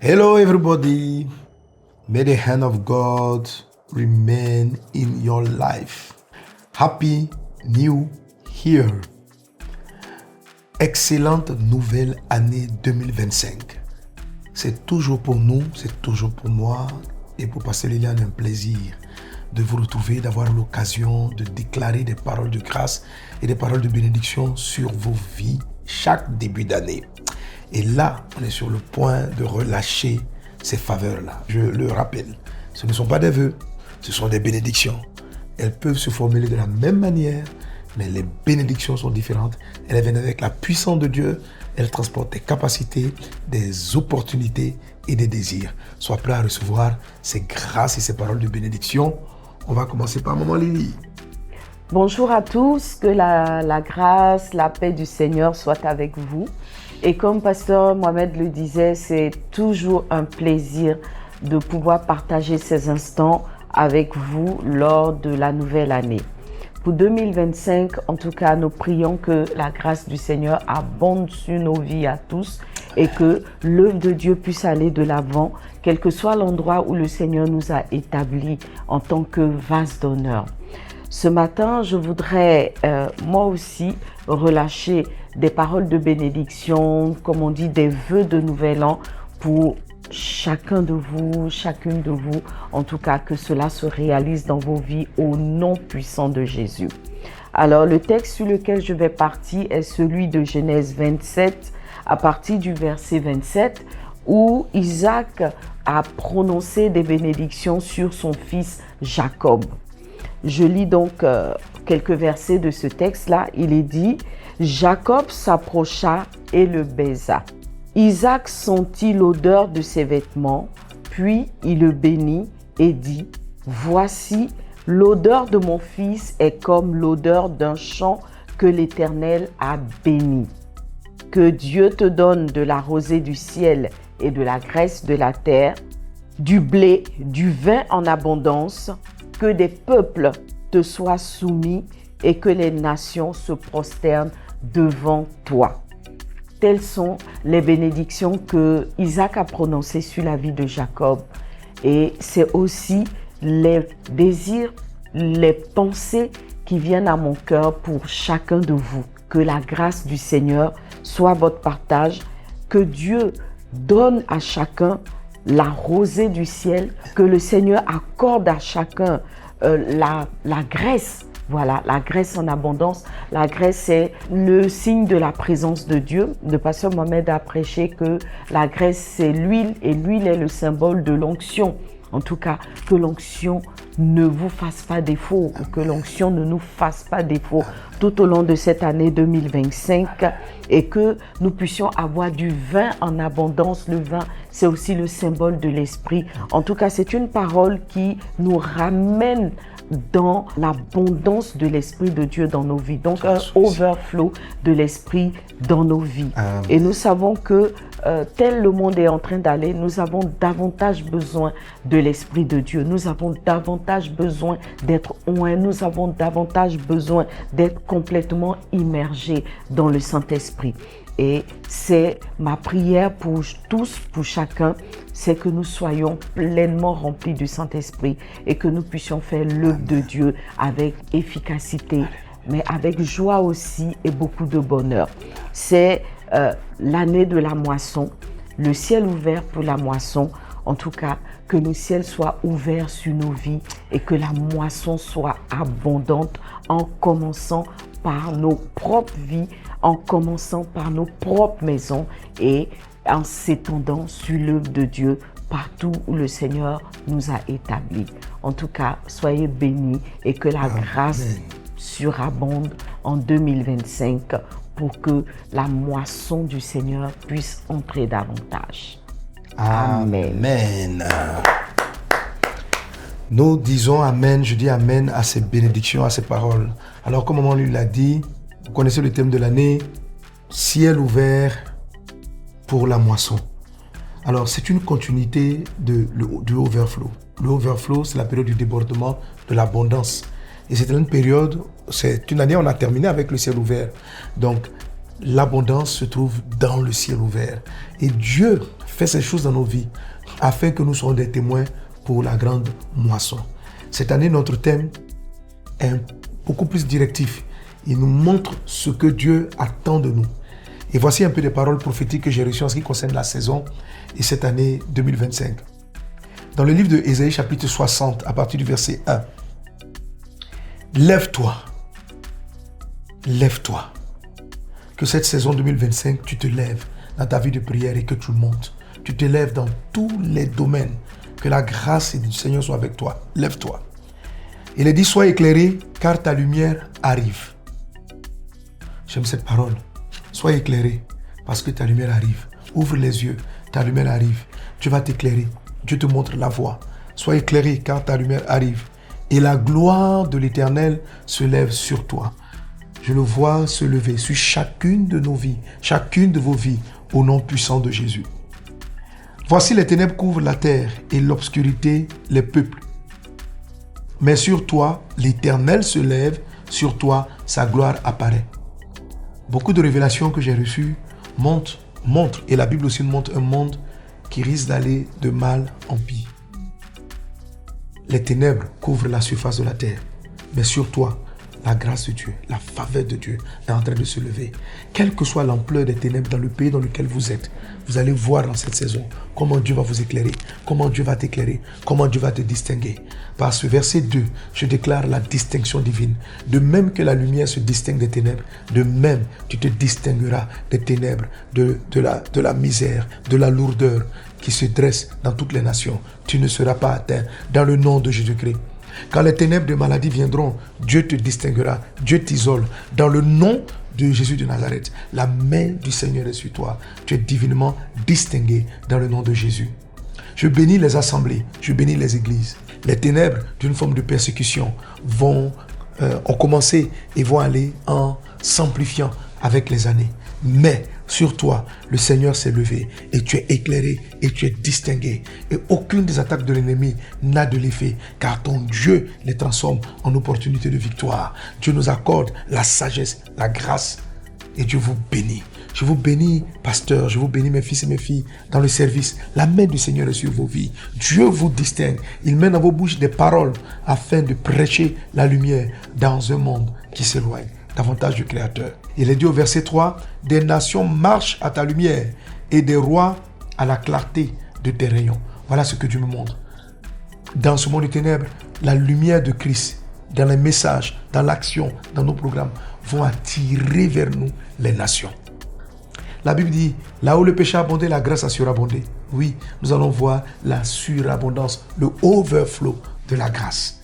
Hello, everybody. May the hand of God remain in your life. Happy New Year. Excellente nouvelle année 2025. C'est toujours pour nous, c'est toujours pour moi et pour Pasteur Liliane un plaisir de vous retrouver, d'avoir l'occasion de déclarer des paroles de grâce et des paroles de bénédiction sur vos vies chaque début d'année. Et là, on est sur le point de relâcher ces faveurs-là. Je le rappelle, ce ne sont pas des vœux, ce sont des bénédictions. Elles peuvent se formuler de la même manière, mais les bénédictions sont différentes. Elles viennent avec la puissance de Dieu. Elles transportent des capacités, des opportunités et des désirs. Sois prêt à recevoir ces grâces et ces paroles de bénédiction. On va commencer par Maman Lily. Bonjour à tous, que la grâce, la paix du Seigneur soit avec vous. Et comme Pasteur Mohamed le disait, c'est toujours un plaisir de pouvoir partager ces instants avec vous lors de la nouvelle année. Pour 2025, en tout cas, nous prions que la grâce du Seigneur abonde sur nos vies à tous et que l'œuvre de Dieu puisse aller de l'avant, quel que soit l'endroit où le Seigneur nous a établis en tant que vase d'honneur. Ce matin, je voudrais moi aussi relâcher des paroles de bénédiction, comme on dit, des vœux de nouvel an pour chacun de vous, chacune de vous, en tout cas que cela se réalise dans vos vies au nom puissant de Jésus. Alors le texte sur lequel je vais partir est celui de Genèse 27 à partir du verset 27 où Isaac a prononcé des bénédictions sur son fils Jacob. Je lis donc quelques versets de ce texte-là. Il est dit « Jacob s'approcha et le baisa. Isaac sentit l'odeur de ses vêtements, puis il le bénit et dit « Voici, l'odeur de mon fils est comme l'odeur d'un champ que l'Éternel a béni. Que Dieu te donne de la rosée du ciel et de la graisse de la terre, du blé, du vin en abondance, que des peuples te soient soumis et que les nations se prosternent devant toi. » Telles sont les bénédictions que Isaac a prononcées sur la vie de Jacob. Et c'est aussi les désirs, les pensées qui viennent à mon cœur pour chacun de vous. Que la grâce du Seigneur soit votre partage, que Dieu donne à chacun la rosée du ciel, que le Seigneur accorde à chacun la graisse. Voilà, la graisse en abondance. La graisse, c'est le signe de la présence de Dieu. Le pasteur Mohamed a prêché que la graisse, c'est l'huile et l'huile est le symbole de l'onction. En tout cas, que l'onction ne vous fasse pas défaut ou que l'onction ne nous fasse pas défaut tout au long de cette année 2025 et que nous puissions avoir du vin en abondance. Le vin, c'est aussi le symbole de l'esprit. En tout cas, c'est une parole qui nous ramène dans l'abondance de l'Esprit de Dieu dans nos vies. Donc, un overflow de l'Esprit dans nos vies. Et nous savons que tel le monde est en train d'aller, nous avons davantage besoin de l'Esprit de Dieu. Nous avons davantage besoin d'être oints. Nous avons davantage besoin d'être complètement immergés dans le Saint-Esprit. Et c'est ma prière pour tous, pour chacun, c'est que nous soyons pleinement remplis du Saint-Esprit et que nous puissions faire l'œuvre de Dieu avec efficacité, mais avec joie aussi et beaucoup de bonheur. C'est l'année de la moisson, le ciel ouvert pour la moisson. En tout cas, que le ciel soit ouvert sur nos vies et que la moisson soit abondante en commençant par nos propres vies, en commençant par nos propres maisons et en s'étendant sur l'œuvre de Dieu partout où le Seigneur nous a établis. En tout cas, soyez bénis et que la grâce surabonde en 2025 pour que la moisson du Seigneur puisse entrer davantage. Amen. Nous disons Amen, je dis Amen à ces bénédictions, à ces paroles. Alors, comme maman lui l'a dit, vous connaissez le thème de l'année, ciel ouvert pour la moisson. Alors, c'est une continuité du overflow. Le overflow, c'est la période du débordement, de l'abondance. Et c'est une période, c'est une année, on a terminé avec le ciel ouvert. Donc, l'abondance se trouve dans le ciel ouvert. Et Dieu fait ces choses dans nos vies afin que nous soyons des témoins pour la grande moisson. Cette année, notre thème est beaucoup plus directif. Il nous montre ce que Dieu attend de nous. Et voici un peu des paroles prophétiques que j'ai reçues en ce qui concerne la saison et cette année 2025. Dans le livre de Ésaïe chapitre 60, à partir du verset 1. Lève-toi. Lève-toi. Que cette saison 2025, tu te lèves dans ta vie de prière et que tu montes. Tu te lèves dans tous les domaines. Que la grâce du Seigneur soit avec toi. Lève-toi. Il est dit, sois éclairé car ta lumière arrive. J'aime cette parole. Sois éclairé parce que ta lumière arrive. Ouvre les yeux, ta lumière arrive. Dieu va t'éclairer. Dieu te montre la voie. Sois éclairé car ta lumière arrive. Et la gloire de l'Éternel se lève sur toi. Je le vois se lever sur chacune de nos vies, chacune de vos vies, au nom puissant de Jésus. Voici les ténèbres couvrent la terre et l'obscurité les peuples. Mais sur toi, l'Éternel se lève, sur toi, sa gloire apparaît. Beaucoup de révélations que j'ai reçues montrent, et la Bible aussi montre un monde qui risque d'aller de mal en pire. Les ténèbres couvrent la surface de la terre, mais sur toi, la grâce de Dieu, la faveur de Dieu est en train de se lever. Quelle que soit l'ampleur des ténèbres dans le pays dans lequel vous êtes, vous allez voir dans cette saison comment Dieu va vous éclairer, comment Dieu va t'éclairer, comment Dieu va te distinguer. Par ce verset 2, je déclare la distinction divine. De même que la lumière se distingue des ténèbres, de même tu te distingueras des ténèbres, de la misère, de la lourdeur qui se dresse dans toutes les nations. Tu ne seras pas atteint dans le nom de Jésus-Christ. Quand les ténèbres de maladie viendront, Dieu te distinguera, Dieu t'isole. Dans le nom de Jésus de Nazareth, la main du Seigneur est sur toi. Tu es divinement distingué dans le nom de Jésus. Je bénis les assemblées, je bénis les églises. Les ténèbres d'une forme de persécution ont commencé et vont aller en s'amplifiant avec les années. Mais sur toi, le Seigneur s'est levé et tu es éclairé et tu es distingué. Et aucune des attaques de l'ennemi n'a de l'effet car ton Dieu les transforme en opportunités de victoire. Dieu nous accorde la sagesse, la grâce et Dieu vous bénit. Je vous bénis, pasteur, je vous bénis mes fils et mes filles dans le service. La main du Seigneur est sur vos vies. Dieu vous distingue. Il met dans vos bouches des paroles afin de prêcher la lumière dans un monde qui s'éloigne davantage du Créateur. Il est dit au verset 3, « Des nations marchent à ta lumière et des rois à la clarté de tes rayons. » Voilà ce que Dieu me montre. Dans ce monde de ténèbres, la lumière de Christ, dans les messages, dans l'action, dans nos programmes, vont attirer vers nous les nations. La Bible dit, là où le péché a abondé, la grâce a surabondé. Oui, nous allons voir la surabondance, le overflow de la grâce.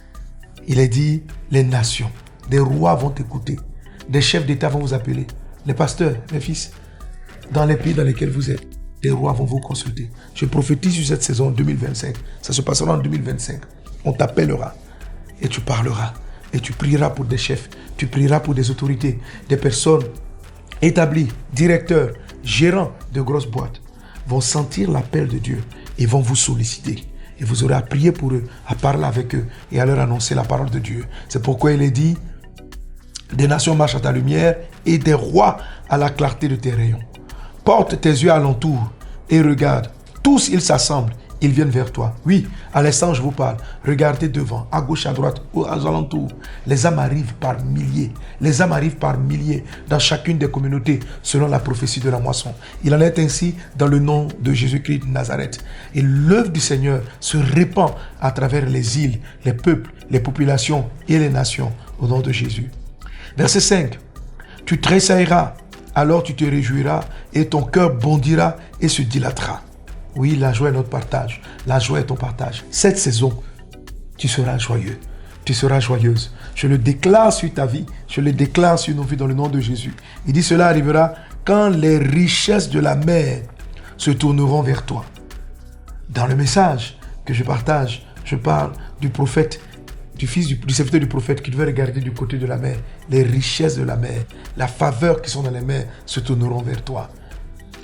Il est dit, les nations, des rois vont t'écouter. Des chefs d'État vont vous appeler. Les pasteurs, les fils, dans les pays dans lesquels vous êtes, des rois vont vous consulter. Je prophétise sur cette saison 2025. Ça se passera en 2025. On t'appellera et tu parleras. Et tu prieras pour des chefs. Tu prieras pour des autorités, des personnes établies, directeurs, gérants de grosses boîtes. Vont sentir l'appel de Dieu et vont vous solliciter. Et vous aurez à prier pour eux, à parler avec eux et à leur annoncer la parole de Dieu. C'est pourquoi il est dit, des nations marchent à ta lumière et des rois à la clarté de tes rayons. Porte tes yeux alentour et regarde. Tous ils s'assemblent, ils viennent vers toi. Oui, à l'instant je vous parle. Regardez devant, à gauche, à droite, aux alentours. Les âmes arrivent par milliers. Les âmes arrivent par milliers dans chacune des communautés selon la prophétie de la moisson. Il en est ainsi dans le nom de Jésus-Christ de Nazareth. Et l'œuvre du Seigneur se répand à travers les îles, les peuples, les populations et les nations au nom de Jésus. Verset 5. Tu tressailleras, alors tu te réjouiras et ton cœur bondira et se dilatera. Oui, la joie est notre partage. La joie est ton partage. Cette saison, tu seras joyeux. Tu seras joyeuse. Je le déclare sur ta vie. Je le déclare sur nos vies dans le nom de Jésus. Il dit cela arrivera quand les richesses de la mer se tourneront vers toi. Dans le message que je partage, je parle du prophète, du fils du serviteur du prophète qui devait regarder du côté de la mer. Les richesses de la mer, la faveur qui sont dans les mers se tourneront vers toi.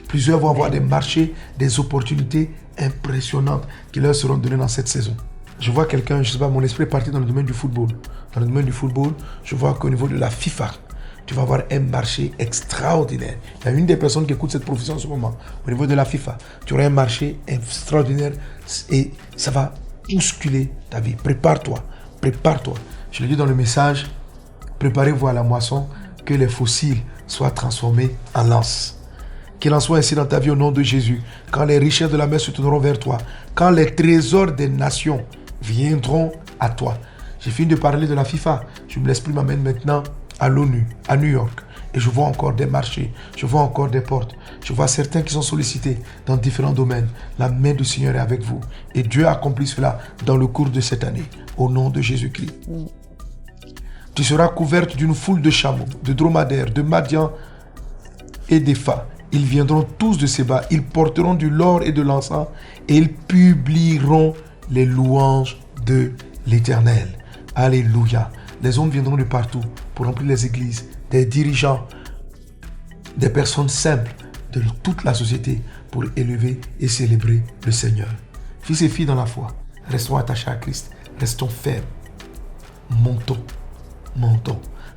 Plusieurs vont avoir des marchés, des opportunités impressionnantes qui leur seront données dans cette saison. Je vois quelqu'un, je ne sais pas, mon esprit est parti dans le domaine du football. Dans le domaine du football, je vois qu'au niveau de la FIFA, tu vas avoir un marché extraordinaire. Il y a une des personnes qui écoute cette profession en ce moment, au niveau de la FIFA. Tu auras un marché extraordinaire et ça va bousculer ta vie. Prépare-toi, prépare-toi. Je le dis dans le message, préparez-vous à la moisson, que les fossiles soient transformés en lances. Qu'il en soit ainsi dans ta vie au nom de Jésus. Quand les richesses de la mer se tourneront vers toi, quand les trésors des nations viendront à toi. J'ai fini de parler de la FIFA. L'esprit m'amène maintenant à l'ONU, à New York. Et je vois encore des marchés, je vois encore des portes. Je vois certains qui sont sollicités dans différents domaines. La main du Seigneur est avec vous. Et Dieu accomplit cela dans le cours de cette année. Au nom de Jésus-Christ. Tu seras couverte d'une foule de chameaux, de dromadaires, de Madian et d'Épha. Ils viendront tous de Séba. Ils porteront du lord et de l'encens. Et ils publieront les louanges de l'Éternel. Alléluia. Les hommes viendront de partout pour remplir les églises, des dirigeants, des personnes simples de toute la société pour élever et célébrer le Seigneur. Fils et filles dans la foi, restons attachés à Christ, restons fermes, montons,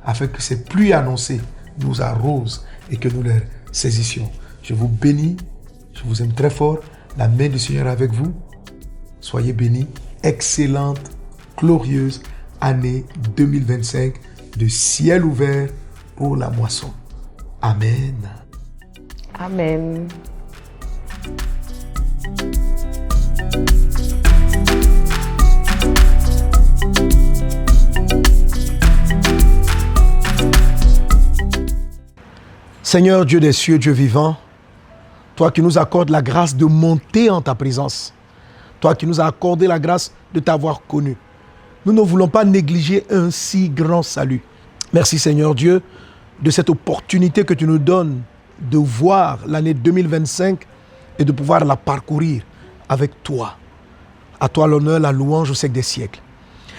afin que ces pluies annoncées nous arrosent et que nous les saisissions. Je vous bénis, je vous aime très fort, la main du Seigneur est avec vous. Soyez bénis, excellente, glorieuse année 2025 de ciel ouvert pour la moisson. Amen. Amen. Seigneur Dieu des cieux, Dieu vivant, toi qui nous accordes la grâce de monter en ta présence, toi qui nous as accordé la grâce de t'avoir connu, nous ne voulons pas négliger un si grand salut. Merci Seigneur Dieu de cette opportunité que tu nous donnes de voir l'année 2025 et de pouvoir la parcourir avec toi. À toi l'honneur, la louange au siècle des siècles.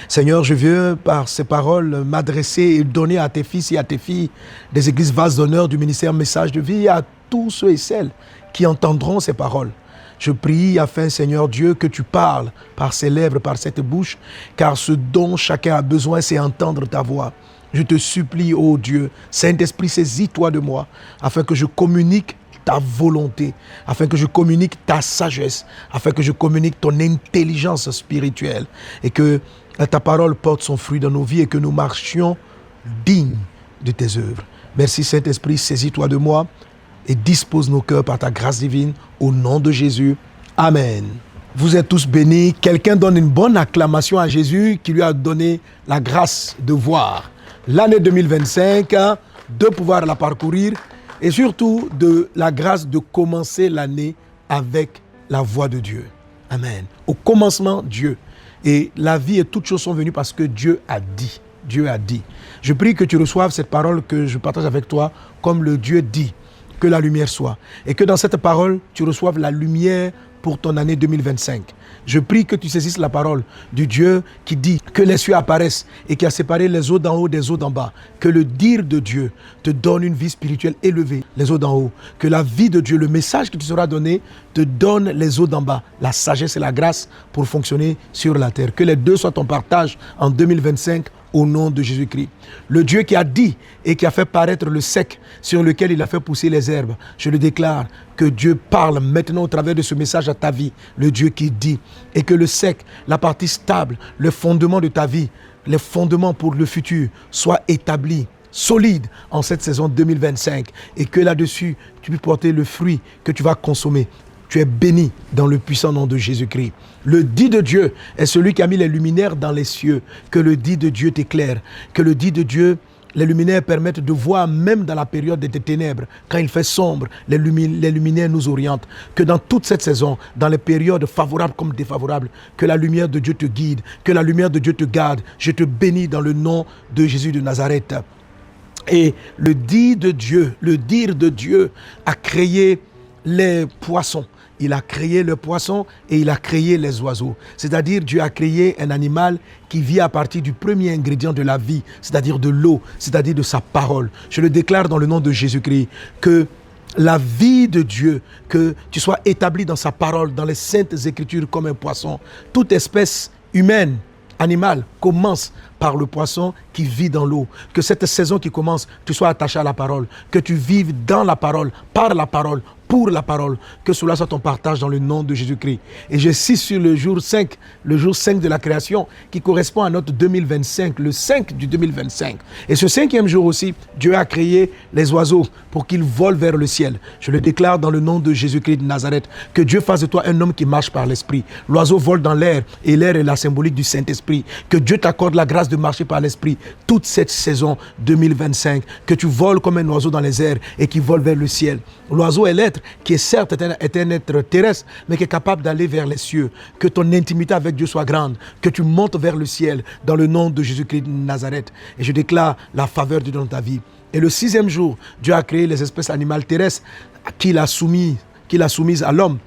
Seigneur, je veux par ces paroles m'adresser et donner à tes fils et à tes filles des églises vases d'honneur du ministère Message de Vie, à tous ceux et celles qui entendront ces paroles. Je prie afin, Seigneur Dieu, que tu parles par ces lèvres, par cette bouche, car ce dont chacun a besoin, c'est entendre ta voix. Je te supplie, ô Dieu, Saint-Esprit, saisis-toi de moi, afin que je communique ta volonté, afin que je communique ta sagesse, afin que je communique ton intelligence spirituelle, et que ta parole porte son fruit dans nos vies et que nous marchions dignes de tes œuvres. Merci Saint-Esprit, saisis-toi de moi et dispose nos cœurs par ta grâce divine au nom de Jésus. Amen. Vous êtes tous bénis. Quelqu'un donne une bonne acclamation à Jésus qui lui a donné la grâce de voir l'année 2025, de pouvoir la parcourir et surtout de la grâce de commencer l'année avec la voix de Dieu. Amen. Au commencement, Dieu. Et la vie et toutes choses sont venues parce que Dieu a dit. Dieu a dit. Je prie que tu reçoives cette parole que je partage avec toi comme le Dieu dit. Que la lumière soit. Et que dans cette parole, tu reçoives la lumière pour ton année 2025. Je prie que tu saisisses la parole du Dieu qui dit que les cieux apparaissent et qui a séparé les eaux d'en haut des eaux d'en bas. Que le dire de Dieu te donne une vie spirituelle élevée, les eaux d'en haut. Que la vie de Dieu, le message qui te sera donné, te donne les eaux d'en bas, la sagesse et la grâce pour fonctionner sur la terre. Que les deux soient ton partage en 2025 au nom de Jésus-Christ. Le Dieu qui a dit et qui a fait paraître le sec sur lequel il a fait pousser les herbes. Je le déclare que Dieu parle maintenant au travers de ce message à ta vie. Le Dieu qui dit. Et que le sec, la partie stable, le fondement de ta vie, les fondements pour le futur soient établis, solides en cette saison 2025. Et que là-dessus, tu puisses porter le fruit que tu vas consommer. Tu es béni dans le puissant nom de Jésus-Christ. Le dit de Dieu est celui qui a mis les luminaires dans les cieux. Que le dit de Dieu t'éclaire. Que le dit de Dieu, les luminaires permettent de voir même dans la période des ténèbres. Quand il fait sombre, les luminaires nous orientent. Que dans toute cette saison, dans les périodes favorables comme défavorables, que la lumière de Dieu te guide. Que la lumière de Dieu te garde. Je te bénis dans le nom de Jésus de Nazareth. Et le dire de Dieu a créé les poissons. Il a créé le poisson et il a créé les oiseaux. C'est-à-dire Dieu a créé un animal qui vit à partir du premier ingrédient de la vie, c'est-à-dire de l'eau, c'est-à-dire de sa parole. Je le déclare dans le nom de Jésus-Christ que la vie de Dieu, que tu sois établi dans sa parole, dans les saintes écritures comme un poisson. Toute espèce humaine animal commence par le poisson qui vit dans l'eau. Que cette saison qui commence, tu sois attaché à la parole. Que tu vives dans la parole, par la parole, pour la parole. Que cela soit ton partage dans le nom de Jésus-Christ. Et je suis sur le jour 5 de la création, qui correspond à notre 2025, le 5 du 2025. Et ce 5e jour aussi, Dieu a créé les oiseaux pour qu'ils volent vers le ciel. Je le déclare dans le nom de Jésus-Christ de Nazareth, que Dieu fasse de toi un homme qui marche par l'esprit. L'oiseau vole dans l'air, et l'air est la symbolique du Saint-Esprit. Que Dieu t'accorde la grâce de marcher par l'esprit toute cette saison 2025. Que tu voles comme un oiseau dans les airs et qui vole vers le ciel. L'oiseau est l'être qui est certes est un être terrestre, mais qui est capable d'aller vers les cieux. Que ton intimité avec Dieu soit grande. Que tu montes vers le ciel dans le nom de Jésus-Christ de Nazareth. Et je déclare la faveur de Dieu dans ta vie. Et le 6e jour, Dieu a créé les espèces animales terrestres qu'il a soumises à l'homme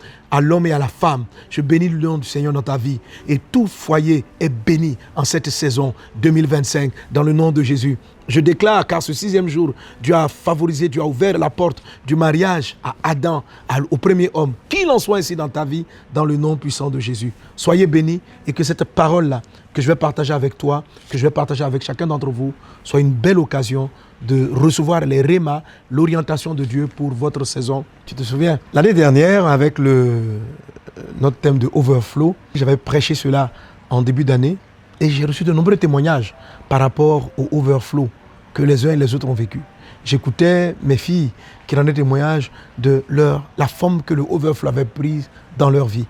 et à la femme. Je bénis le nom du Seigneur dans ta vie. Et tout foyer est béni en cette saison 2025 dans le nom de Jésus. Je déclare, car ce 6e jour, Dieu a favorisé, Dieu a ouvert la porte du mariage à Adam, au premier homme. Qu'il en soit ainsi dans ta vie, dans le nom puissant de Jésus. Soyez bénis et que cette parole-là, que je vais partager avec toi, que je vais partager avec chacun d'entre vous, soit une belle occasion de recevoir les rémas, l'orientation de Dieu pour votre saison. Tu te souviens, l'année dernière, avec notre thème de Overflow, j'avais prêché cela en début d'année et j'ai reçu de nombreux témoignages par rapport au Overflow que les uns et les autres ont vécu. J'écoutais mes filles qui rendaient témoignage de la forme que le Overflow avait prise dans leur vie.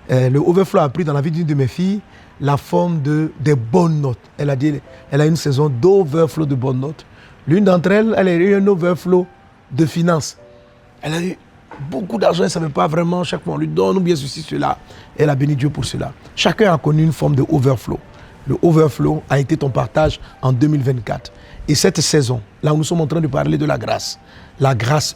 Le Overflow a pris dans la vie d'une de mes filles la forme des bonnes notes. Elle a une saison d'Overflow de bonnes notes. L'une d'entre elles, elle a eu un overflow de finances. Elle a eu beaucoup d'argent, elle ne savait pas vraiment, chaque fois on lui donne ou bien ceci, cela. Elle a béni Dieu pour cela. Chacun a connu une forme de overflow. Le overflow a été ton partage en 2024. Et cette saison, là où nous sommes en train de parler de la grâce,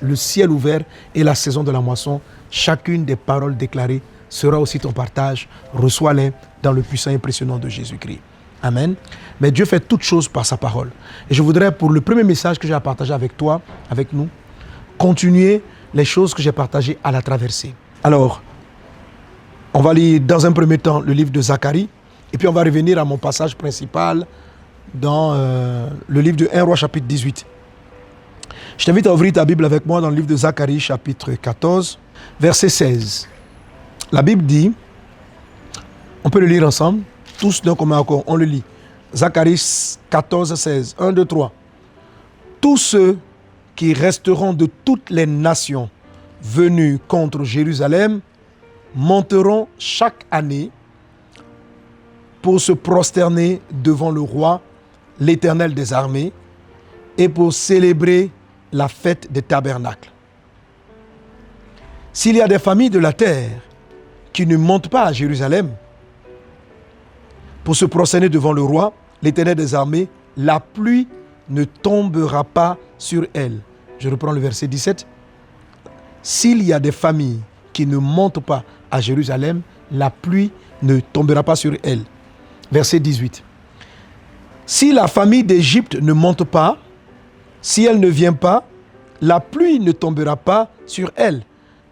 le ciel ouvert et la saison de la moisson, chacune des paroles déclarées sera aussi ton partage. Reçois-les dans le puissant et impressionnant de Jésus-Christ. Amen. Mais Dieu fait toutes choses par sa parole. Et je voudrais, pour le premier message que j'ai à partager avec toi, avec nous, continuer les choses que j'ai partagées à la traversée. Alors, on va lire dans un premier temps le livre de Zacharie, et puis on va revenir à mon passage principal dans le livre de 1 Roi chapitre 18. Je t'invite à ouvrir ta Bible avec moi dans le livre de Zacharie chapitre 14, verset 16. La Bible dit, on peut le lire ensemble, tous d'un commun accord, on le lit. Zacharie 14, 16, 1, 2, 3. Tous ceux qui resteront de toutes les nations venues contre Jérusalem monteront chaque année pour se prosterner devant le roi, l'Éternel des armées, et pour célébrer la fête des tabernacles. S'il y a des familles de la terre qui ne montent pas à Jérusalem pour se prosterner devant le roi, l'Éternel des armées, la pluie ne tombera pas sur elles. Je reprends le verset 17. S'il y a des familles qui ne montent pas à Jérusalem, la pluie ne tombera pas sur elles. Verset 18. Si la famille d'Égypte ne monte pas, si elle ne vient pas, la pluie ne tombera pas sur elle.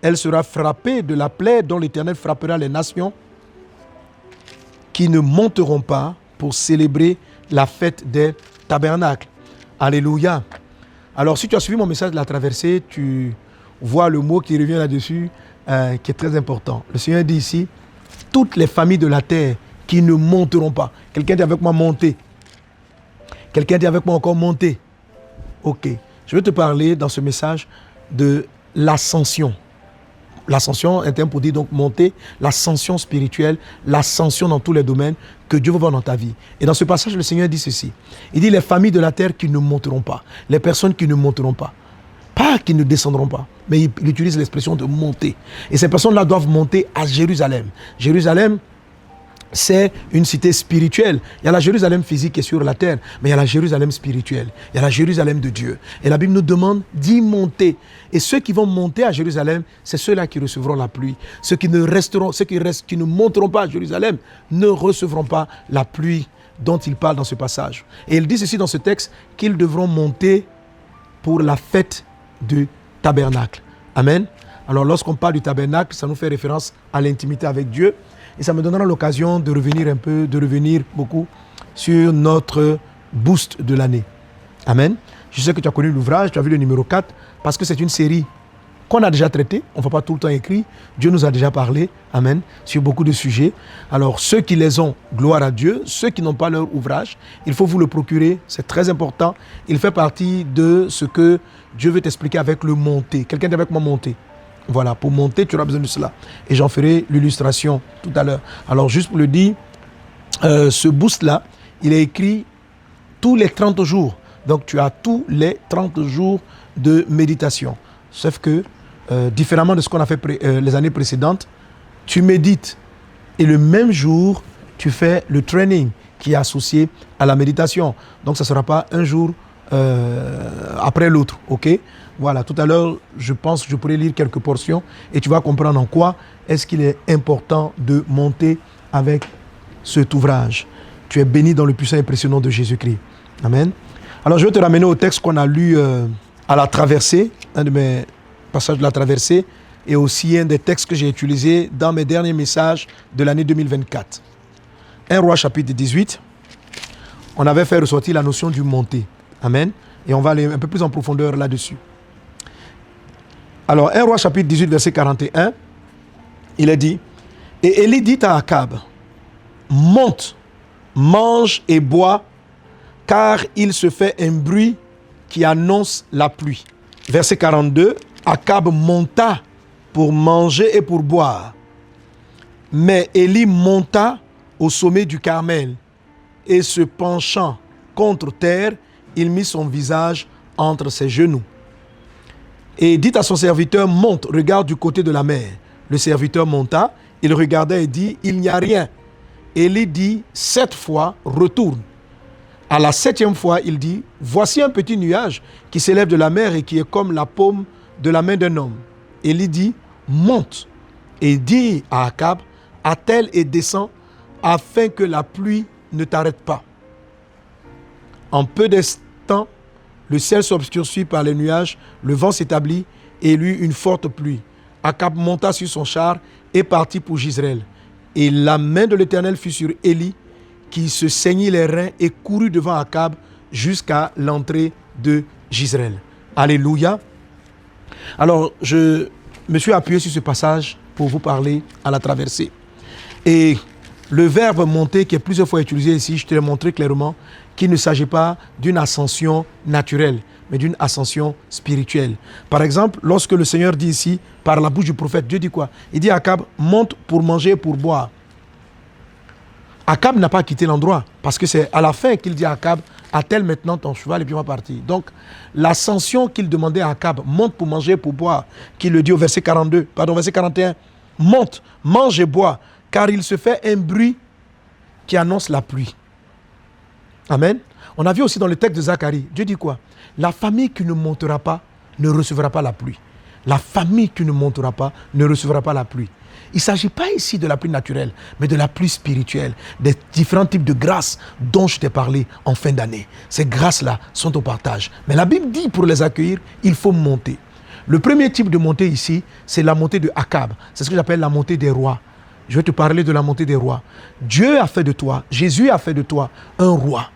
Elle sera frappée de la plaie dont l'Éternel frappera les nations qui ne monteront pas pour célébrer la fête des tabernacles. Alléluia. Alors, si tu as suivi mon message de la traversée, tu vois le mot qui revient là-dessus, qui est très important. Le Seigneur dit ici, toutes les familles de la terre qui ne monteront pas. Quelqu'un dit avec moi monter. Quelqu'un dit avec moi encore monter. Ok. Je vais te parler dans ce message de l'ascension. L'ascension est un terme pour dire donc monter, l'ascension spirituelle, l'ascension dans tous les domaines que Dieu veut voir dans ta vie. Et dans ce passage, le Seigneur dit ceci. Il dit les familles de la terre qui ne monteront pas, les personnes qui ne monteront pas. Pas qui ne descendront pas, mais il utilise l'expression de monter. Et ces personnes-là doivent monter à Jérusalem. Jérusalem, c'est une cité spirituelle. Il y a la Jérusalem physique qui est sur la terre, mais il y a la Jérusalem spirituelle. Il y a la Jérusalem de Dieu. Et la Bible nous demande d'y monter. Et ceux qui vont monter à Jérusalem, c'est ceux-là qui recevront la pluie. Ceux qui ne monteront pas à Jérusalem, ne recevront pas la pluie dont il parle dans ce passage. Et il dit ceci dans ce texte, qu'ils devront monter pour la fête du tabernacle. Amen. Alors lorsqu'on parle du tabernacle, ça nous fait référence à l'intimité avec Dieu. Et ça me donnera l'occasion de revenir beaucoup sur notre boost de l'année. Amen. Je sais que tu as connu l'ouvrage, tu as vu le numéro 4, parce que c'est une série qu'on a déjà traitée. On ne va pas tout le temps écrire. Dieu nous a déjà parlé, amen, sur beaucoup de sujets. Alors, ceux qui les ont, gloire à Dieu. Ceux qui n'ont pas leur ouvrage, il faut vous le procurer. C'est très important. Il fait partie de ce que Dieu veut t'expliquer avec le monter. Quelqu'un dit avec moi monter. Voilà, pour monter, tu auras besoin de cela. Et j'en ferai l'illustration tout à l'heure. Alors, juste pour le dire, ce boost-là, il est écrit tous les 30 jours. Donc, tu as tous les 30 jours de méditation. Sauf que, différemment de ce qu'on a fait les années précédentes, tu médites et le même jour, tu fais le training qui est associé à la méditation. Donc, ça ne sera pas un jour après l'autre. OK? Voilà, tout à l'heure, je pense que je pourrais lire quelques portions et tu vas comprendre en quoi est-ce qu'il est important de monter avec cet ouvrage. Tu es béni dans le puissant et précieux nom de Jésus-Christ. Amen. Alors, je vais te ramener au texte qu'on a lu à la traversée, un de mes passages de la traversée, et aussi un des textes que j'ai utilisés dans mes derniers messages de l'année 2024. 1 Roi chapitre 18, on avait fait ressortir la notion du monter. Amen. Et on va aller un peu plus en profondeur là-dessus. Alors, 1 Roi chapitre 18, verset 41, il est dit, « Et Élie dit à Akab, monte, mange et bois, car il se fait un bruit qui annonce la pluie. » Verset 42, Akab monta pour manger et pour boire. Mais Élie monta au sommet du Carmel et se penchant contre terre, il mit son visage entre ses genoux. Et dit à son serviteur, monte, regarde du côté de la mer. Le serviteur monta, il regardait et dit, il n'y a rien. Élie dit 7 fois, retourne. À la 7e fois, il dit, voici un petit nuage qui s'élève de la mer et qui est comme la paume de la main d'un homme. Élie dit, monte et dit à Akab, attelle et descends afin que la pluie ne t'arrête pas. En peu d'instants, le ciel s'obscurcit par les nuages, le vent s'établit et il y eut une forte pluie. Akab monta sur son char et partit pour Jezreel. Et la main de l'Éternel fut sur Élie, qui se saignit les reins et courut devant Akab jusqu'à l'entrée de Jezreel. Alléluia. Alors, je me suis appuyé sur ce passage pour vous parler à la traversée. Et le verbe monter qui est plusieurs fois utilisé ici, je te l'ai montré clairement qu'il ne s'agit pas d'une ascension naturelle, mais d'une ascension spirituelle. Par exemple, lorsque le Seigneur dit ici, par la bouche du prophète, Dieu dit quoi? Il dit à Akab, monte pour manger et pour boire. Akab n'a pas quitté l'endroit, parce que c'est à la fin qu'il dit à Akab, attelle maintenant ton cheval et puis on va partir. Donc, l'ascension qu'il demandait à Akab, monte pour manger et pour boire, qu'il le dit au verset 41, monte, mange et bois, car il se fait un bruit qui annonce la pluie. Amen. On a vu aussi dans le texte de Zacharie, Dieu dit quoi? La famille qui ne montera pas ne recevra pas la pluie. La famille qui ne montera pas ne recevra pas la pluie. Il ne s'agit pas ici de la pluie naturelle, mais de la pluie spirituelle, des différents types de grâces dont je t'ai parlé en fin d'année. Ces grâces-là sont au partage. Mais la Bible dit pour les accueillir, il faut monter. Le premier type de montée ici, c'est la montée de Akab. C'est ce que j'appelle la montée des rois. Je vais te parler de la montée des rois. Dieu a fait de toi, Jésus a fait de toi un roi.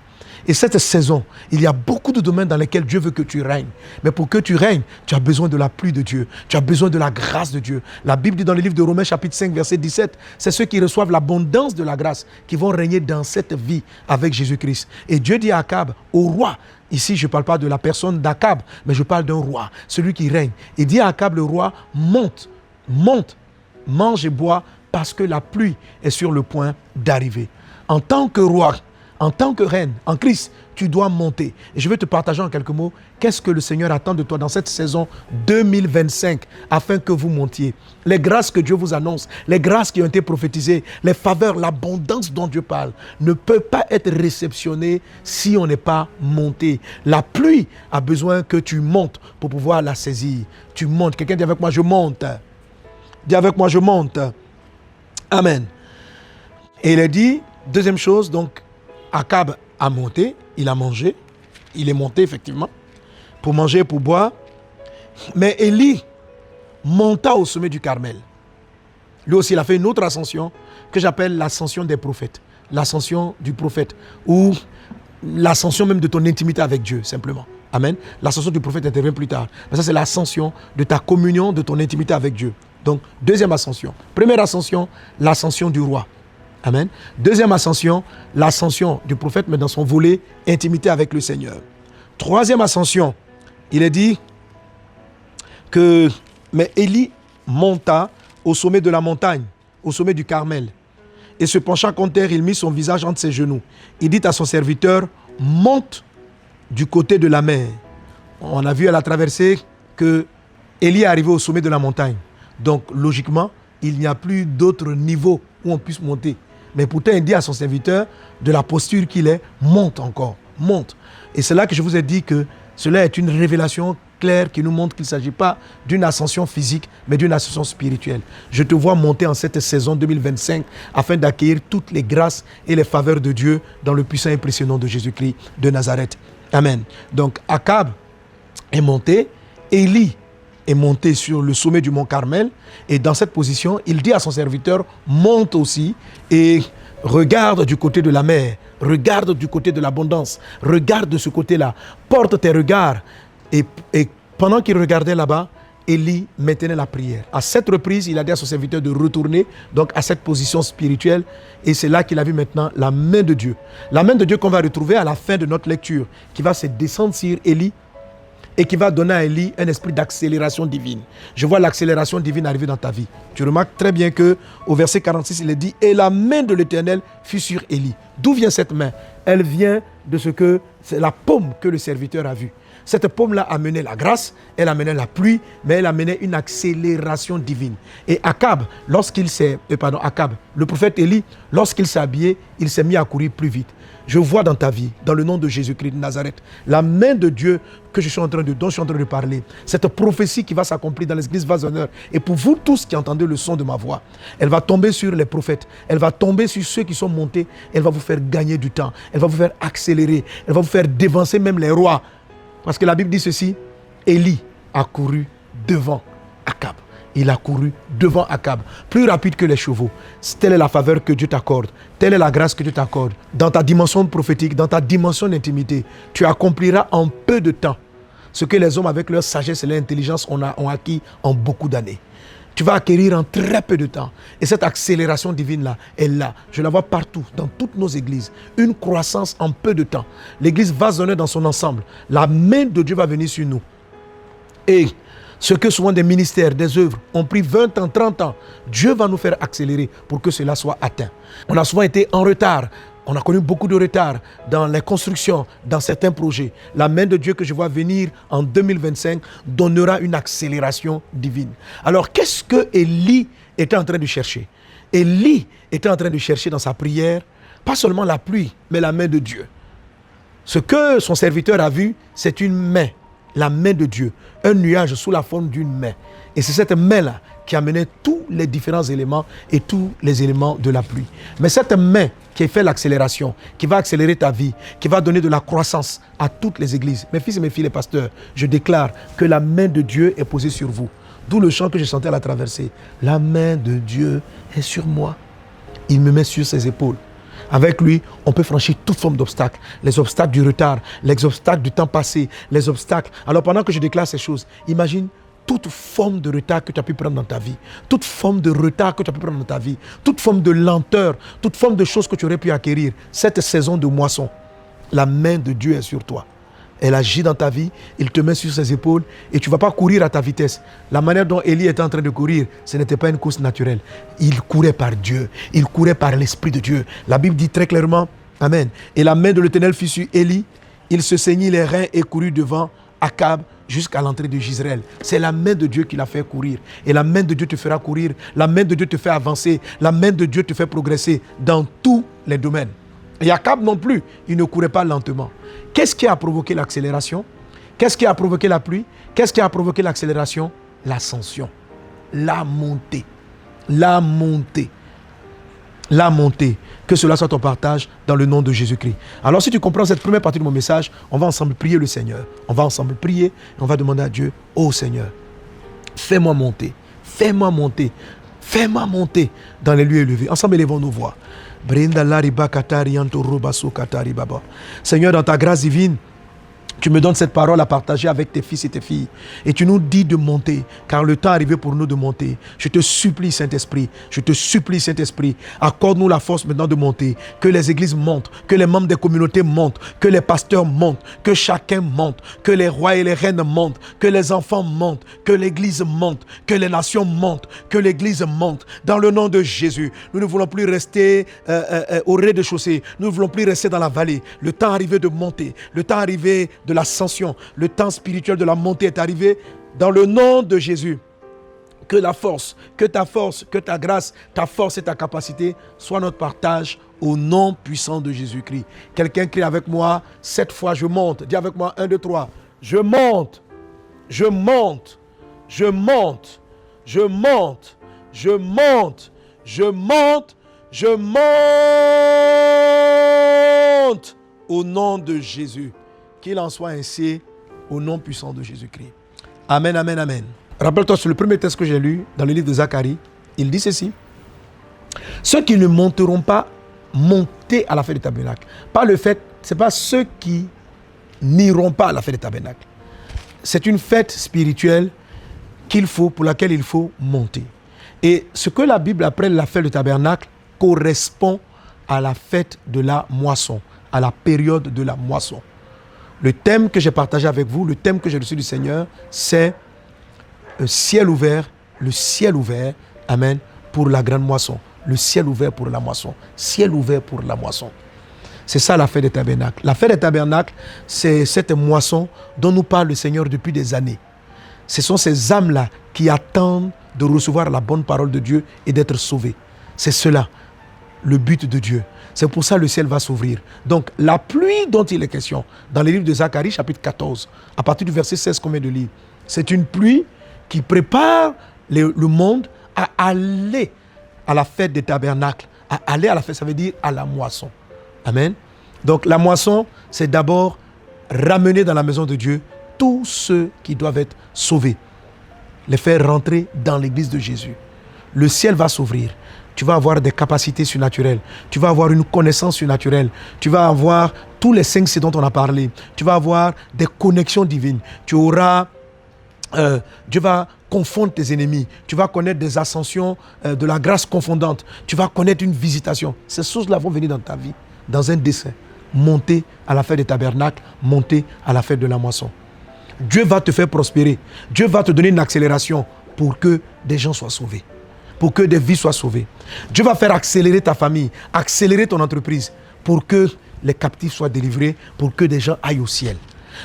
Et cette saison, il y a beaucoup de domaines dans lesquels Dieu veut que tu règnes. Mais pour que tu règnes, tu as besoin de la pluie de Dieu. Tu as besoin de la grâce de Dieu. La Bible dit dans le livre de Romains chapitre 5 verset 17, c'est ceux qui reçoivent l'abondance de la grâce qui vont régner dans cette vie avec Jésus-Christ. Et Dieu dit à Akab, au roi, ici je ne parle pas de la personne d'Akab, mais je parle d'un roi, celui qui règne. Il dit à Akab le roi, monte, monte, mange et bois parce que la pluie est sur le point d'arriver. En tant que roi, en tant que reine, en Christ, tu dois monter. Et je vais te partager en quelques mots qu'est-ce que le Seigneur attend de toi dans cette saison 2025 afin que vous montiez. Les grâces que Dieu vous annonce, les grâces qui ont été prophétisées, les faveurs, l'abondance dont Dieu parle ne peuvent pas être réceptionnées si on n'est pas monté. La pluie a besoin que tu montes pour pouvoir la saisir. Tu montes. Quelqu'un dit avec moi, je monte. Dis avec moi, je monte. Amen. Et il a dit, deuxième chose, donc, Akab a monté, il a mangé, il est monté effectivement, pour manger et pour boire. Mais Élie monta au sommet du Carmel. lui aussi, il a fait une autre ascension que j'appelle l'ascension des prophètes. L'ascension du prophète ou l'ascension même de ton intimité avec Dieu, simplement. Amen. L'ascension du prophète intervient plus tard. Mais ça, c'est l'ascension de ta communion, de ton intimité avec Dieu. Donc, deuxième ascension. Première ascension, l'ascension du roi. Amen. Deuxième ascension, l'ascension du prophète, mais dans son volet intimité avec le Seigneur. Troisième ascension, il est dit que mais Élie monta au sommet de la montagne, au sommet du Carmel. Et se penchant contre terre, il mit son visage entre ses genoux. Il dit à son serviteur, monte du côté de la mer. On a vu à la traversée que Élie est arrivé au sommet de la montagne. Donc, logiquement, il n'y a plus d'autre niveau où on puisse monter. Mais pourtant, il dit à son serviteur, de la posture qu'il est, monte encore, monte. Et c'est là que je vous ai dit que cela est une révélation claire qui nous montre qu'il ne s'agit pas d'une ascension physique, mais d'une ascension spirituelle. Je te vois monter en cette saison 2025 afin d'accueillir toutes les grâces et les faveurs de Dieu dans le puissant et précieux nom de Jésus-Christ de Nazareth. Amen. Donc, Akab est monté, Élie est monté sur le sommet du mont Carmel et dans cette position, il dit à son serviteur, monte aussi et regarde du côté de la mer, regarde du côté de l'abondance, regarde de ce côté-là, porte tes regards. Et pendant qu'il regardait là-bas, Élie maintenait la prière. À cette reprise, il a dit à son serviteur de retourner donc à cette position spirituelle et c'est là qu'il a vu maintenant la main de Dieu. La main de Dieu qu'on va retrouver à la fin de notre lecture, qui va se descendre sur Élie et qui va donner à Élie un esprit d'accélération divine. Je vois l'accélération divine arriver dans ta vie. Tu remarques très bien qu'au verset 46, il est dit « Et la main de l'Éternel fut sur Élie ». D'où vient cette main? Elle vient de ce que c'est la paume que le serviteur a vue. Cette paume-là amenait la grâce, elle amenait la pluie, mais elle amenait une accélération divine. Et Akab, le prophète Élie, lorsqu'il s'est habillé, il s'est mis à courir plus vite. Je vois dans ta vie, dans le nom de Jésus-Christ de Nazareth, la main de Dieu dont je suis en train de parler. Cette prophétie qui va s'accomplir dans l'église Vase-d'Honneur. Et pour vous tous qui entendez le son de ma voix, elle va tomber sur les prophètes. Elle va tomber sur ceux qui sont montés. Elle va vous faire gagner du temps. Elle va vous faire accélérer. Elle va vous faire dévancer même les rois. Parce que la Bible dit ceci, Élie a couru devant Akab. Il a couru devant Akab, plus rapide que les chevaux. Telle est la faveur que Dieu t'accorde. Telle est la grâce que Dieu t'accorde. Dans ta dimension prophétique, dans ta dimension d'intimité, tu accompliras en peu de temps ce que les hommes avec leur sagesse et leur intelligence ont acquis en beaucoup d'années. Tu vas acquérir en très peu de temps. Et cette accélération divine-là est là. Je la vois partout, dans toutes nos églises. Une croissance en peu de temps. L'église Vase-d'Honneur dans son ensemble. La main de Dieu va venir sur nous. Et ce que souvent des ministères, des œuvres ont pris 20 ans, 30 ans, Dieu va nous faire accélérer pour que cela soit atteint. On a souvent été en retard. On a connu beaucoup de retard dans les constructions, dans certains projets. La main de Dieu que je vois venir en 2025 donnera une accélération divine. Alors, qu'est-ce que Élie était en train de chercher? Élie était en train de chercher dans sa prière, pas seulement la pluie, mais la main de Dieu. Ce que son serviteur a vu, c'est une main, la main de Dieu. Un nuage sous la forme d'une main. Et c'est cette main-là qui amenait tous les différents éléments et tous les éléments de la pluie. Mais cette main qui fait l'accélération, qui va accélérer ta vie, qui va donner de la croissance à toutes les églises. Mes fils et mes filles, les pasteurs, je déclare que la main de Dieu est posée sur vous. D'où le chant que j'ai chanté à la traversée. La main de Dieu est sur moi. Il me met sur ses épaules. Avec lui, on peut franchir toute forme d'obstacles. Les obstacles du retard, les obstacles du temps passé, les obstacles. Alors pendant que je déclare ces choses, imagine toute forme de retard que tu as pu prendre dans ta vie, toute forme de retard que tu as pu prendre dans ta vie, toute forme de lenteur, toute forme de choses que tu aurais pu acquérir. Cette saison de moisson, la main de Dieu est sur toi. Elle agit dans ta vie, il te met sur ses épaules et tu ne vas pas courir à ta vitesse. La manière dont Élie était en train de courir, ce n'était pas une course naturelle. Il courait par Dieu, il courait par l'Esprit de Dieu. La Bible dit très clairement, Amen. Et la main de l'Éternel fut sur Élie, il se saignit les reins et courut devant Akab jusqu'à l'entrée de Jezreel. C'est la main de Dieu qui l'a fait courir. Et la main de Dieu te fera courir, la main de Dieu te fait avancer, la main de Dieu te fait progresser dans tous les domaines. Et Akab non plus, il ne courait pas lentement. Qu'est-ce qui a provoqué l'accélération? Qu'est-ce qui a provoqué la pluie? Qu'est-ce qui a provoqué l'accélération? L'ascension, la montée, la montée, la montée. Que cela soit ton partage dans le nom de Jésus-Christ. Alors si tu comprends cette première partie de mon message, on va ensemble prier le Seigneur. On va ensemble prier et on va demander à Dieu, oh Seigneur, fais-moi monter, fais-moi monter. Fais-moi monter dans les lieux élevés. Ensemble, élevons nos voix. Seigneur, dans ta grâce divine, tu me donnes cette parole à partager avec tes fils et tes filles. Et tu nous dis de monter, car le temps est arrivé pour nous de monter. Je te supplie, Saint-Esprit, accorde-nous la force maintenant de monter. Que les églises montent, que les membres des communautés montent, que les pasteurs montent, que chacun monte, que les rois et les reines montent, que les enfants montent, que l'église monte, que les nations montent, que l'église monte. Dans le nom de Jésus, nous ne voulons plus rester au rez-de-chaussée, nous ne voulons plus rester dans la vallée. Le temps est arrivé de monter, le temps est arrivé de l'ascension, le temps spirituel de la montée est arrivé. Dans le nom de Jésus, que la force, que ta grâce, ta force et ta capacité soient notre partage au nom puissant de Jésus-Christ. Quelqu'un crie avec moi 7 fois, je monte. Dis avec moi 1, 2, 3. Je monte, je monte, je monte, je monte, je monte, je monte, je monte au nom de Jésus. Qu'il en soit ainsi au nom puissant de Jésus-Christ. Amen, amen, amen. Rappelle-toi, sur le premier texte que j'ai lu dans le livre de Zacharie, il dit ceci. Ceux qui ne monteront pas monter à la fête du tabernacle. Ce n'est pas ceux qui n'iront pas à la fête du tabernacle. C'est une fête spirituelle pour laquelle il faut monter. Et ce que la Bible appelle la fête du tabernacle correspond à la fête de la moisson, à la période de la moisson. Le thème que j'ai partagé avec vous, le thème que j'ai reçu du Seigneur, c'est le ciel ouvert, amen, pour la grande moisson. Le ciel ouvert pour la moisson. Ciel ouvert pour la moisson. C'est ça la fête des tabernacles. La fête des tabernacles, c'est cette moisson dont nous parle le Seigneur depuis des années. Ce sont ces âmes-là qui attendent de recevoir la bonne parole de Dieu et d'être sauvées. C'est cela, le but de Dieu. C'est pour ça que le ciel va s'ouvrir. Donc, la pluie dont il est question, dans le livre de Zacharie, chapitre 14, à partir du verset 16 qu'on vient de lire, c'est une pluie qui prépare le monde à aller à la fête des tabernacles. À aller à la fête, ça veut dire à la moisson. Amen. Donc, la moisson, c'est d'abord ramener dans la maison de Dieu tous ceux qui doivent être sauvés. Les faire rentrer dans l'église de Jésus. Le ciel va s'ouvrir. Tu vas avoir des capacités surnaturelles. Tu vas avoir une connaissance surnaturelle. Tu vas avoir tous les 5 C dont on a parlé. Tu vas avoir des connexions divines. Dieu va confondre tes ennemis. Tu vas connaître des ascensions de la grâce confondante. Tu vas connaître une visitation. Ces choses-là vont venir dans ta vie, dans un dessein. Monter à la fête des tabernacles, monter à la fête de la moisson. Dieu va te faire prospérer. Dieu va te donner une accélération pour que des gens soient sauvés. Pour que des vies soient sauvées. Dieu va faire accélérer ta famille, accélérer ton entreprise pour que les captifs soient délivrés, pour que des gens aillent au ciel.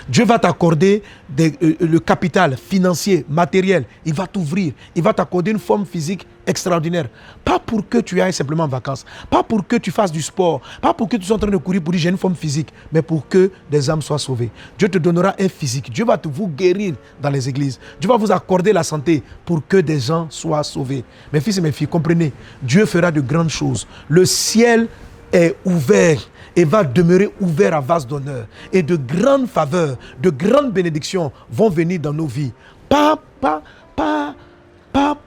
Dieu va t'accorder le capital financier, matériel. Il va t'ouvrir. Il va t'accorder une forme physique extraordinaire. Pas pour que tu ailles simplement en vacances. Pas pour que tu fasses du sport. Pas pour que tu sois en train de courir pour dire j'ai une forme physique. Mais pour que des âmes soient sauvées. Dieu te donnera un physique. Dieu va vous guérir dans les églises. Dieu va vous accorder la santé pour que des gens soient sauvés. Mes fils et mes filles, comprenez. Dieu fera de grandes choses. Le ciel est ouvert et va demeurer ouvert à vase d'honneur. Et de grandes faveurs, de grandes bénédictions vont venir dans nos vies. Pas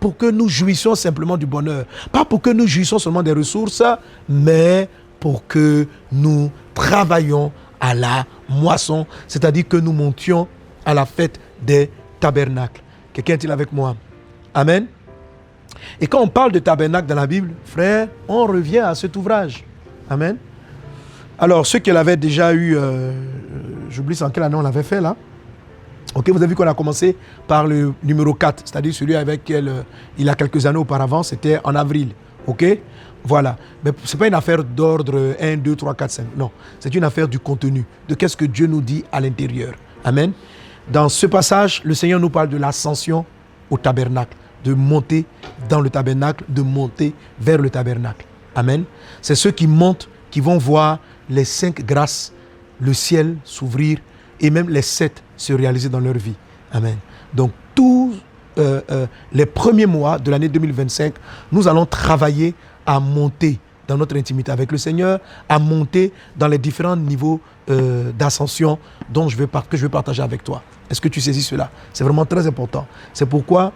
pour que nous jouissions simplement du bonheur. Pas pour que nous jouissions seulement des ressources, mais pour que nous travaillions à la moisson. C'est-à-dire que nous montions à la fête des tabernacles. Quelqu'un est-il avec moi? Amen. Et quand on parle de tabernacle dans la Bible, frère, on revient à cet ouvrage. Amen. Alors, ceux qui l'avaient déjà eu, j'oublie en quelle année on l'avait fait là. Ok, vous avez vu qu'on a commencé par le numéro 4, c'est-à-dire celui avec lequel il y a quelques années auparavant, c'était en avril. Ok, voilà. Mais ce n'est pas une affaire d'ordre 1, 2, 3, 4, 5. Non, c'est une affaire du contenu, de qu'est-ce que Dieu nous dit à l'intérieur. Amen. Dans ce passage, le Seigneur nous parle de l'ascension au tabernacle, de monter dans le tabernacle, de monter vers le tabernacle. Amen. C'est ceux qui montent, qui vont voir les 5 grâces, le ciel s'ouvrir et même les 7 se réaliser dans leur vie. Amen. Donc, tous les premiers mois de l'année 2025, nous allons travailler à monter dans notre intimité avec le Seigneur, à monter dans les différents niveaux d'ascension que je vais partager avec toi. Est-ce que tu saisis cela? C'est vraiment très important. C'est pourquoi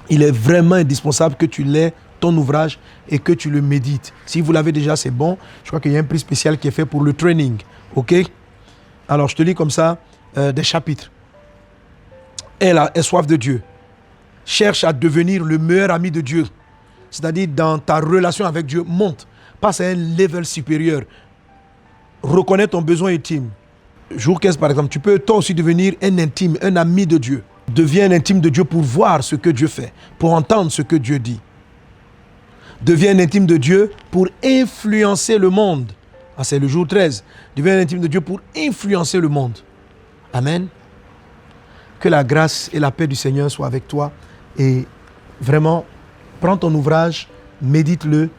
il est vraiment indispensable que tu l'aies, ton ouvrage, et que tu le médites. Si vous l'avez déjà, c'est bon. Je crois qu'il y a un prix spécial qui est fait pour le training. OK? Alors, je te lis comme ça des chapitres. Elle a soif de Dieu. Cherche à devenir le meilleur ami de Dieu. C'est-à-dire, dans ta relation avec Dieu, monte. Passe à un level supérieur. Reconnais ton besoin intime. Jour 15, par exemple, tu peux toi aussi devenir un intime, un ami de Dieu. Deviens un intime de Dieu pour voir ce que Dieu fait, pour entendre ce que Dieu dit. Deviens un intime de Dieu pour influencer le monde. Ah, c'est le jour 13. Deviens un intime de Dieu pour influencer le monde. Amen. Que la grâce et la paix du Seigneur soient avec toi. Et vraiment, prends ton ouvrage, médite-le,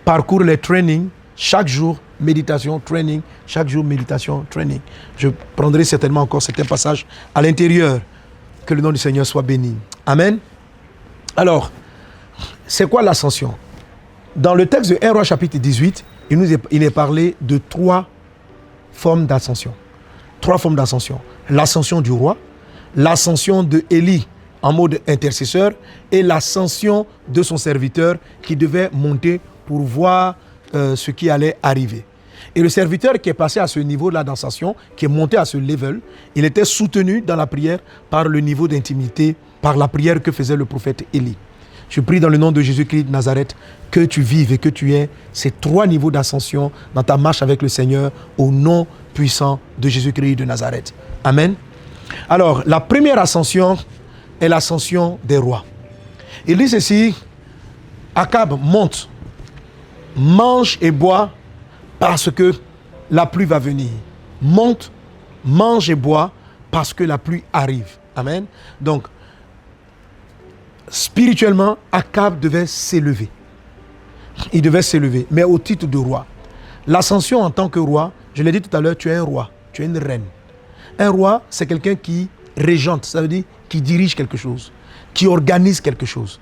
parcours les trainings, chaque jour, méditation, training, chaque jour, méditation, training. Je prendrai certainement encore certains passages à l'intérieur. Que le nom du Seigneur soit béni. Amen. Alors, c'est quoi l'ascension? Dans le texte de 1 Roi chapitre 18, il est parlé de 3 formes d'ascension. 3 formes d'ascension. L'ascension du roi, l'ascension de Élie en mode intercesseur et l'ascension de son serviteur qui devait monter pour voir ce qui allait arriver. Et le serviteur qui est passé à ce niveau-là d'ascension, qui est monté à ce level, il était soutenu dans la prière par le niveau d'intimité, par la prière que faisait le prophète Élie. Je prie dans le nom de Jésus-Christ de Nazareth que tu vives et que tu aies ces 3 niveaux d'ascension dans ta marche avec le Seigneur au nom puissant de Jésus-Christ de Nazareth. Amen. Alors, la première ascension est l'ascension des rois. Il dit ceci, Akab monte, mange et bois parce que la pluie va venir. Monte, mange et bois parce que la pluie arrive. Amen. Donc, spirituellement, Akab devait s'élever. Il devait s'élever, mais au titre de roi. L'ascension en tant que roi, je l'ai dit tout à l'heure, tu es un roi, tu es une reine. Un roi, c'est quelqu'un qui régente, ça veut dire qui dirige quelque chose, qui organise quelque chose.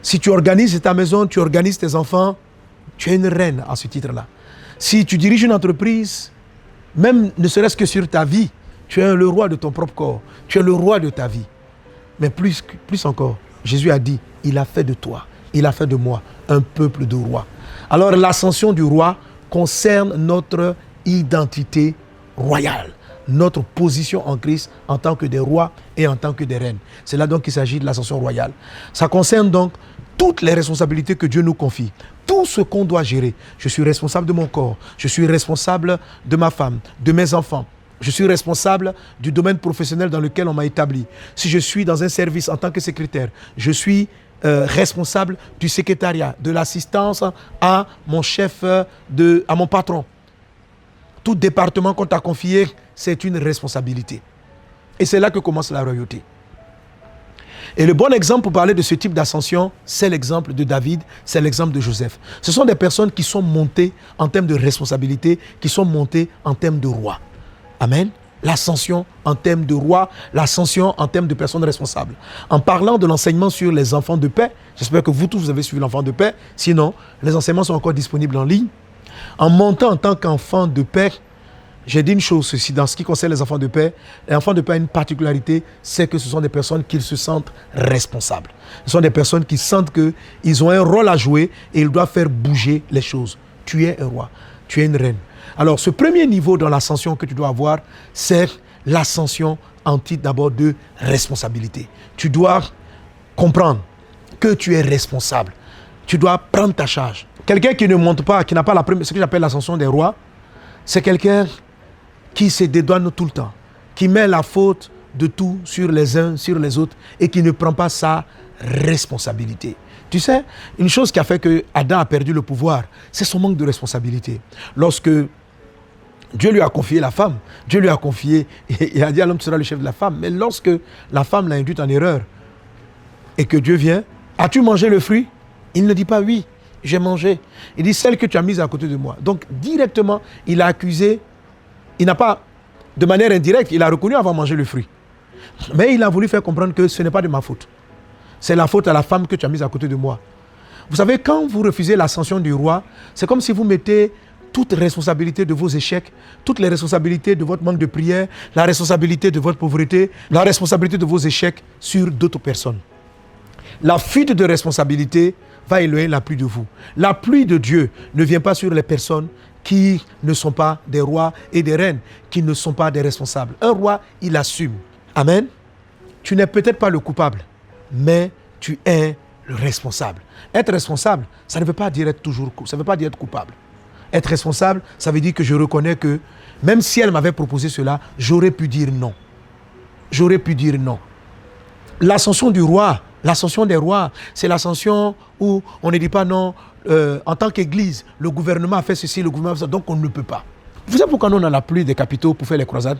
Si tu organises ta maison, tu organises tes enfants, tu es une reine à ce titre-là. Si tu diriges une entreprise, même ne serait-ce que sur ta vie, tu es le roi de ton propre corps, tu es le roi de ta vie. Mais plus encore, Jésus a dit, il a fait de toi, il a fait de moi un peuple de rois. Alors l'ascension du roi concerne notre identité royale, notre position en Christ en tant que des rois et en tant que des reines. C'est là donc qu'il s'agit de l'ascension royale. Ça concerne donc toutes les responsabilités que Dieu nous confie, tout ce qu'on doit gérer. Je suis responsable de mon corps, je suis responsable de ma femme, de mes enfants. Je suis responsable du domaine professionnel dans lequel on m'a établi. Si je suis dans un service en tant que secrétaire, je suis responsable du secrétariat, de l'assistance à mon chef, à mon patron. Tout département qu'on t'a confié, c'est une responsabilité. Et c'est là que commence la royauté. Et le bon exemple pour parler de ce type d'ascension, c'est l'exemple de David, c'est l'exemple de Joseph. Ce sont des personnes qui sont montées en termes de responsabilité, qui sont montées en termes de roi. Amen. L'ascension en termes de roi, l'ascension en termes de personnes responsables. En parlant de l'enseignement sur les enfants de paix, j'espère que vous tous vous avez suivi l'enfant de paix, sinon les enseignements sont encore disponibles en ligne. En montant en tant qu'enfant de paix, j'ai dit une chose ceci, dans ce qui concerne les enfants de paix a une particularité, c'est que ce sont des personnes qui se sentent responsables. Ce sont des personnes qui sentent qu'ils ont un rôle à jouer et ils doivent faire bouger les choses. Tu es un roi, tu es une reine. Alors, ce premier niveau dans l'ascension que tu dois avoir, c'est l'ascension en titre d'abord de responsabilité. Tu dois comprendre que tu es responsable. Tu dois prendre ta charge. Quelqu'un qui ne monte pas, qui n'a pas ce que j'appelle l'ascension des rois, c'est quelqu'un qui se dédouane tout le temps, qui met la faute de tout sur les uns, sur les autres, et qui ne prend pas sa responsabilité. Tu sais, une chose qui a fait que Adam a perdu le pouvoir, c'est son manque de responsabilité. Lorsque Dieu lui a confié la femme, Dieu lui a confié, il a dit à l'homme, tu seras le chef de la femme. Mais lorsque la femme l'a induite en erreur, et que Dieu vient, as-tu mangé le fruit? Il ne dit pas oui, j'ai mangé. Il dit celle que tu as mise à côté de moi. Donc directement, il a accusé, il n'a pas, de manière indirecte, il a reconnu avoir mangé le fruit. Mais il a voulu faire comprendre que ce n'est pas de ma faute. C'est la faute à la femme que tu as mise à côté de moi. Vous savez, quand vous refusez l'ascension du roi, c'est comme si vous mettez toute responsabilité de vos échecs, toutes les responsabilités de votre manque de prière, la responsabilité de votre pauvreté, la responsabilité de vos échecs sur d'autres personnes. La fuite de responsabilité va éloigner la pluie de vous. La pluie de Dieu ne vient pas sur les personnes qui ne sont pas des rois et des reines, qui ne sont pas des responsables. Un roi, il assume. Amen. Tu n'es peut-être pas le coupable, mais tu es le responsable. Être responsable, ça ne veut pas dire être toujours, ça ne veut pas dire être coupable. Être responsable, ça veut dire que je reconnais que même si elle m'avait proposé cela, j'aurais pu dire non. J'aurais pu dire non. L'ascension du roi, l'ascension des rois, c'est l'ascension où on ne dit pas non, en tant qu'église, le gouvernement a fait ceci, le gouvernement a fait ça, donc on ne peut pas. Vous savez pourquoi nous on a la pluie des capitaux pour faire les croisades?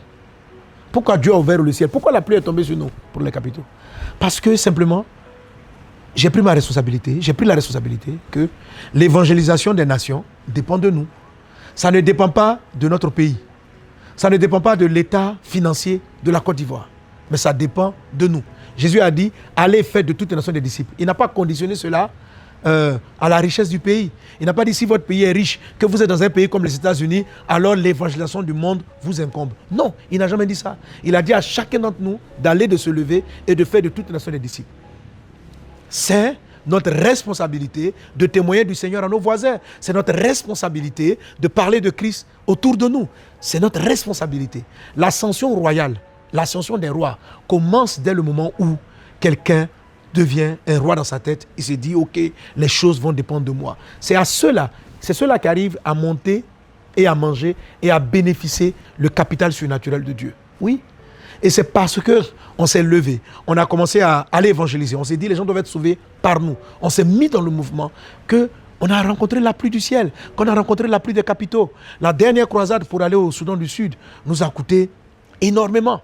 Pourquoi Dieu a ouvert le ciel? Pourquoi la pluie est tombée sur nous pour les capitaux? Parce que simplement, j'ai pris ma responsabilité, j'ai pris la responsabilité que l'évangélisation des nations dépend de nous. Ça ne dépend pas de notre pays. Ça ne dépend pas de l'état financier de la Côte d'Ivoire. Mais ça dépend de nous. Jésus a dit, allez faire de toutes les nations des disciples. Il n'a pas conditionné cela à la richesse du pays. Il n'a pas dit, si votre pays est riche, que vous êtes dans un pays comme les États-Unis, alors l'évangélisation du monde vous incombe. Non, il n'a jamais dit ça. Il a dit à chacun d'entre nous d'aller, de se lever et de faire de toutes les nations des disciples. C'est notre responsabilité de témoigner du Seigneur à nos voisins. C'est notre responsabilité de parler de Christ autour de nous. C'est notre responsabilité. L'ascension royale, l'ascension des rois commence dès le moment où quelqu'un devient un roi dans sa tête. Il se dit, ok, les choses vont dépendre de moi. C'est ceux-là qui arrivent à monter et à manger et à bénéficier le capital surnaturel de Dieu. Oui. Et c'est parce qu'on s'est levé, on a commencé à aller évangéliser. On s'est dit, les gens doivent être sauvés par nous. On s'est mis dans le mouvement qu'on a rencontré la pluie du ciel, qu'on a rencontré la pluie des capitaux. La dernière croisade pour aller au Soudan du Sud nous a coûté énormément.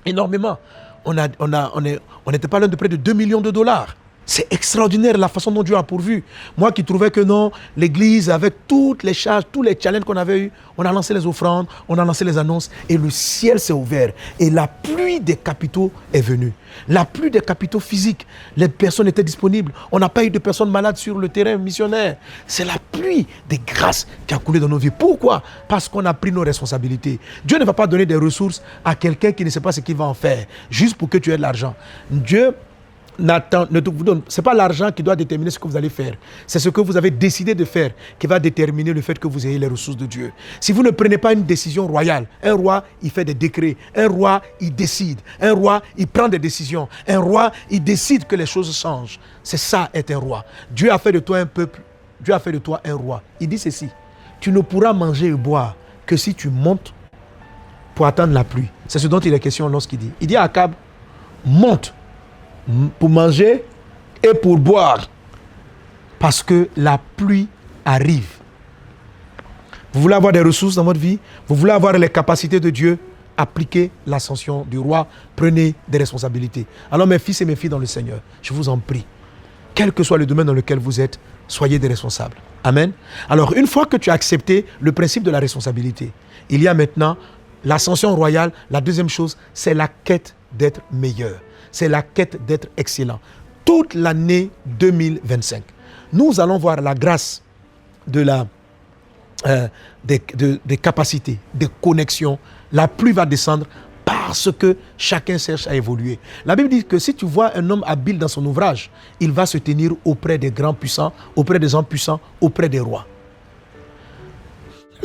Énormément. On n'était pas loin de près de 2 millions de dollars. C'est extraordinaire la façon dont Dieu a pourvu. Moi qui trouvais que non, l'église, avec toutes les charges, tous les challenges qu'on avait eus, on a lancé les offrandes, on a lancé les annonces et le ciel s'est ouvert. Et la pluie des capitaux est venue. La pluie des capitaux physiques. Les personnes étaient disponibles. On n'a pas eu de personnes malades sur le terrain missionnaire. C'est la pluie des grâces qui a coulé dans nos vies. Pourquoi? Parce qu'on a pris nos responsabilités. Dieu ne va pas donner des ressources à quelqu'un qui ne sait pas ce qu'il va en faire, juste pour que tu aies de l'argent. Dieu c'est pas l'argent qui doit déterminer ce que vous allez faire. C'est ce que vous avez décidé de faire qui va déterminer le fait que vous ayez les ressources de Dieu. Si vous ne prenez pas une décision royale, un roi, il fait des décrets. Un roi, il décide. Un roi, il prend des décisions. Un roi, il décide que les choses changent. C'est ça, être un roi. Dieu a fait de toi un peuple. Dieu a fait de toi un roi. Il dit ceci. Tu ne pourras manger et boire que si tu montes pour attendre la pluie. C'est ce dont il est question lorsqu'il dit. Il dit à Akab, monte pour manger et pour boire, parce que la pluie arrive. Vous voulez avoir des ressources dans votre vie, vous voulez avoir les capacités de Dieu, appliquez l'ascension du roi, prenez des responsabilités. Alors mes fils et mes filles dans le Seigneur, je vous en prie, quel que soit le domaine dans lequel vous êtes, soyez des responsables. Amen. Alors une fois que tu as accepté le principe de la responsabilité, il y a maintenant l'ascension royale. La deuxième chose, c'est la quête d'être meilleur. C'est la quête d'être excellent. Toute l'année 2025, nous allons voir la grâce de des capacités, des connexions. La pluie va descendre parce que chacun cherche à évoluer. La Bible dit que si tu vois un homme habile dans son ouvrage, il va se tenir auprès des grands puissants, auprès des gens puissants, auprès des rois.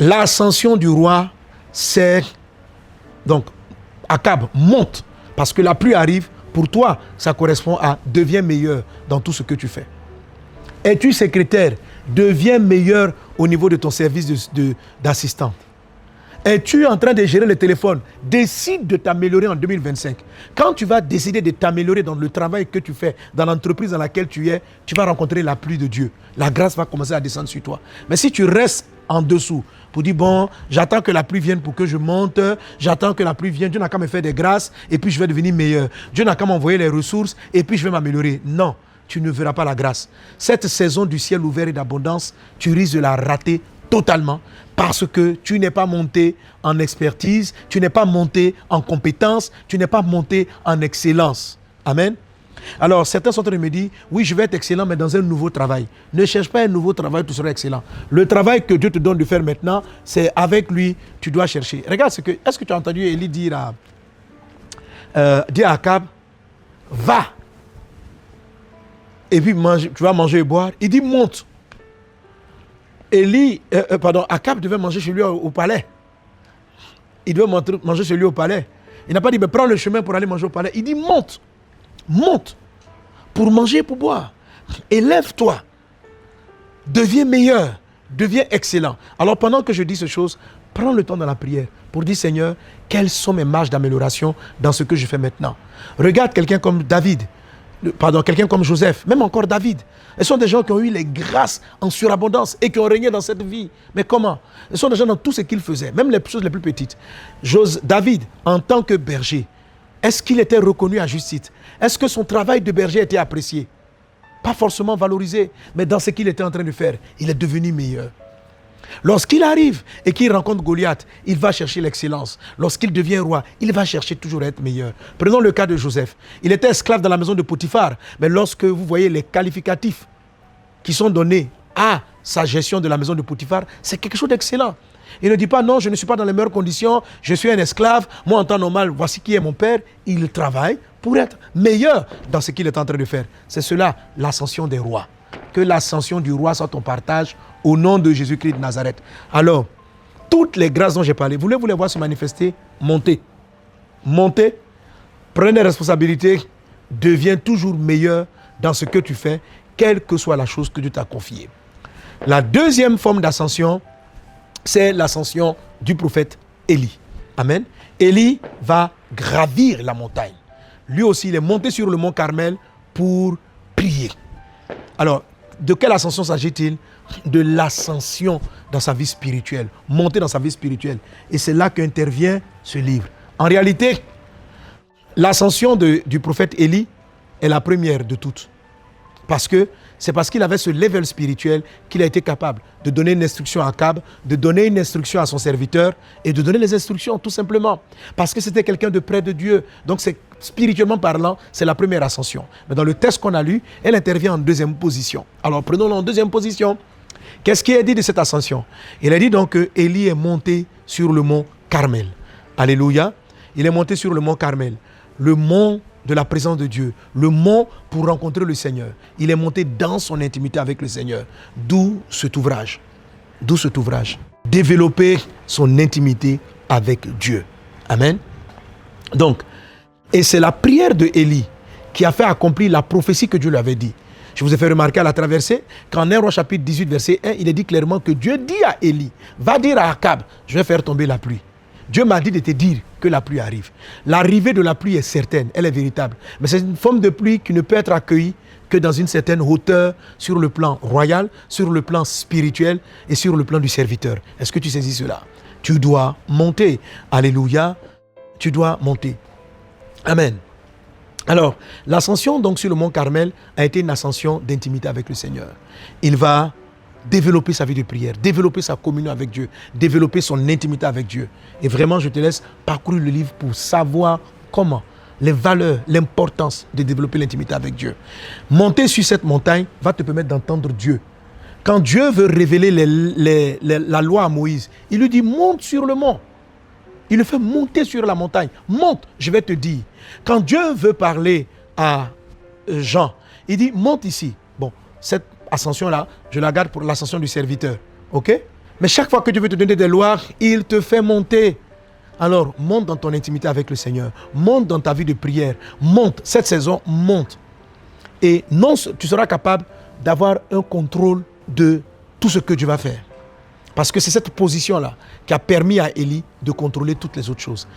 L'ascension du roi, c'est... Donc, Akab, monte, parce que la pluie arrive. Pour toi, ça correspond à deviens meilleur dans tout ce que tu fais. Es-tu secrétaire? Deviens meilleur au niveau de ton service d'assistant. Es-tu en train de gérer le téléphone? Décide de t'améliorer en 2025. Quand tu vas décider de t'améliorer dans le travail que tu fais, dans l'entreprise dans laquelle tu es, tu vas rencontrer la pluie de Dieu. La grâce va commencer à descendre sur toi. Mais si tu restes en dessous, pour dire, bon, j'attends que la pluie vienne pour que je monte, j'attends que la pluie vienne, Dieu n'a qu'à me faire des grâces, et puis je vais devenir meilleur. Dieu n'a qu'à m'envoyer les ressources, et puis je vais m'améliorer. Non, tu ne verras pas la grâce. Cette saison du ciel ouvert et d'abondance, tu risques de la rater totalement, parce que tu n'es pas monté en expertise, tu n'es pas monté en compétence, tu n'es pas monté en excellence. Amen. Alors, certains sont en train de me dire, oui, je vais être excellent, mais dans un nouveau travail. Ne cherche pas un nouveau travail, tu seras excellent. Le travail que Dieu te donne de faire maintenant, c'est avec lui, tu dois chercher. Regarde, est-ce que tu as entendu Élie dire à Akab, va, et puis tu vas manger et boire. Il dit, monte. Akab devait manger chez lui au palais. Il devait manger chez lui au palais. Il n'a pas dit, mais prends le chemin pour aller manger au palais. Il dit, monte. Monte pour manger et pour boire. Élève-toi. Deviens meilleur. Deviens excellent. Alors pendant que je dis ces choses, prends le temps dans la prière pour dire, Seigneur, quelles sont mes marges d'amélioration dans ce que je fais maintenant. Regarde quelqu'un comme quelqu'un comme Joseph, même encore David. Ce sont des gens qui ont eu les grâces en surabondance et qui ont régné dans cette vie. Mais comment? Ce sont des gens dans tout ce qu'ils faisaient, même les choses les plus petites. David, en tant que berger, est-ce qu'il était reconnu à juste titre? Est-ce que son travail de berger était apprécié? Pas forcément valorisé, mais dans ce qu'il était en train de faire, il est devenu meilleur. Lorsqu'il arrive et qu'il rencontre Goliath, il va chercher l'excellence. Lorsqu'il devient roi, il va chercher toujours à être meilleur. Prenons le cas de Joseph. Il était esclave dans la maison de Potiphar, mais lorsque vous voyez les qualificatifs qui sont donnés à sa gestion de la maison de Potiphar, c'est quelque chose d'excellent. Il ne dit pas non, je ne suis pas dans les meilleures conditions, je suis un esclave, moi en temps normal, voici qui est mon père. Il travaille pour être meilleur dans ce qu'il est en train de faire. C'est cela, l'ascension des rois. Que l'ascension du roi soit ton partage au nom de Jésus-Christ de Nazareth. Alors, toutes les grâces dont j'ai parlé, voulez-vous les voir se manifester? Montez. Montez, prenez des responsabilités, deviens toujours meilleur dans ce que tu fais, quelle que soit la chose que Dieu t'a confiée. La deuxième forme d'ascension, c'est l'ascension du prophète Élie. Amen. Élie va gravir la montagne. Lui aussi, il est monté sur le mont Carmel pour prier. Alors, de quelle ascension s'agit-il? De l'ascension dans sa vie spirituelle. Monter dans sa vie spirituelle. Et c'est là qu'intervient ce livre. En réalité, l'ascension du prophète Élie est la première de toutes. C'est parce qu'il avait ce level spirituel qu'il a été capable de donner une instruction à Akab, de donner une instruction à son serviteur et de donner les instructions tout simplement. Parce que c'était quelqu'un de près de Dieu. Donc spirituellement parlant, c'est la première ascension. Mais dans le texte qu'on a lu, elle intervient en deuxième position. Alors prenons-le en deuxième position. Qu'est-ce qui est dit de cette ascension? Il a dit donc que Élie est monté sur le mont Carmel. Alléluia. Il est monté sur le mont Carmel. Le mont de la présence de Dieu, le mont pour rencontrer le Seigneur. Il est monté dans son intimité avec le Seigneur. D'où cet ouvrage. Développer son intimité avec Dieu. Amen. Donc, et c'est la prière de Élie qui a fait accomplir la prophétie que Dieu lui avait dit. Je vous ai fait remarquer à la traversée qu'en 1 Roi chapitre 18 verset 1, il est dit clairement que Dieu dit à Élie, va dire à Akab, je vais faire tomber la pluie. Dieu m'a dit de te dire que la pluie arrive. L'arrivée de la pluie est certaine, elle est véritable. Mais c'est une forme de pluie qui ne peut être accueillie que dans une certaine hauteur sur le plan royal, sur le plan spirituel et sur le plan du serviteur. Est-ce que tu saisis cela? Tu dois monter. Alléluia. Tu dois monter. Amen. Alors, l'ascension donc sur le mont Carmel a été une ascension d'intimité avec le Seigneur. Il va développer sa vie de prière, développer sa communion avec Dieu, développer son intimité avec Dieu. Et vraiment, je te laisse parcourir le livre pour savoir comment, les valeurs, l'importance de développer l'intimité avec Dieu. Monter sur cette montagne va te permettre d'entendre Dieu. Quand Dieu veut révéler la loi à Moïse, il lui dit, monte sur le mont. Il le fait monter sur la montagne. Monte, je vais te dire. Quand Dieu veut parler à Jean, il dit, monte ici. Bon, cette ascension-là, je la garde pour l'ascension du serviteur. Ok? Mais chaque fois que Dieu veut te donner des lois, il te fait monter. Alors, monte dans ton intimité avec le Seigneur. Monte dans ta vie de prière. Monte. Cette saison, monte. Et non, tu seras capable d'avoir un contrôle de tout ce que Dieu va faire. Parce que c'est cette position-là qui a permis à Élie de contrôler toutes les autres choses.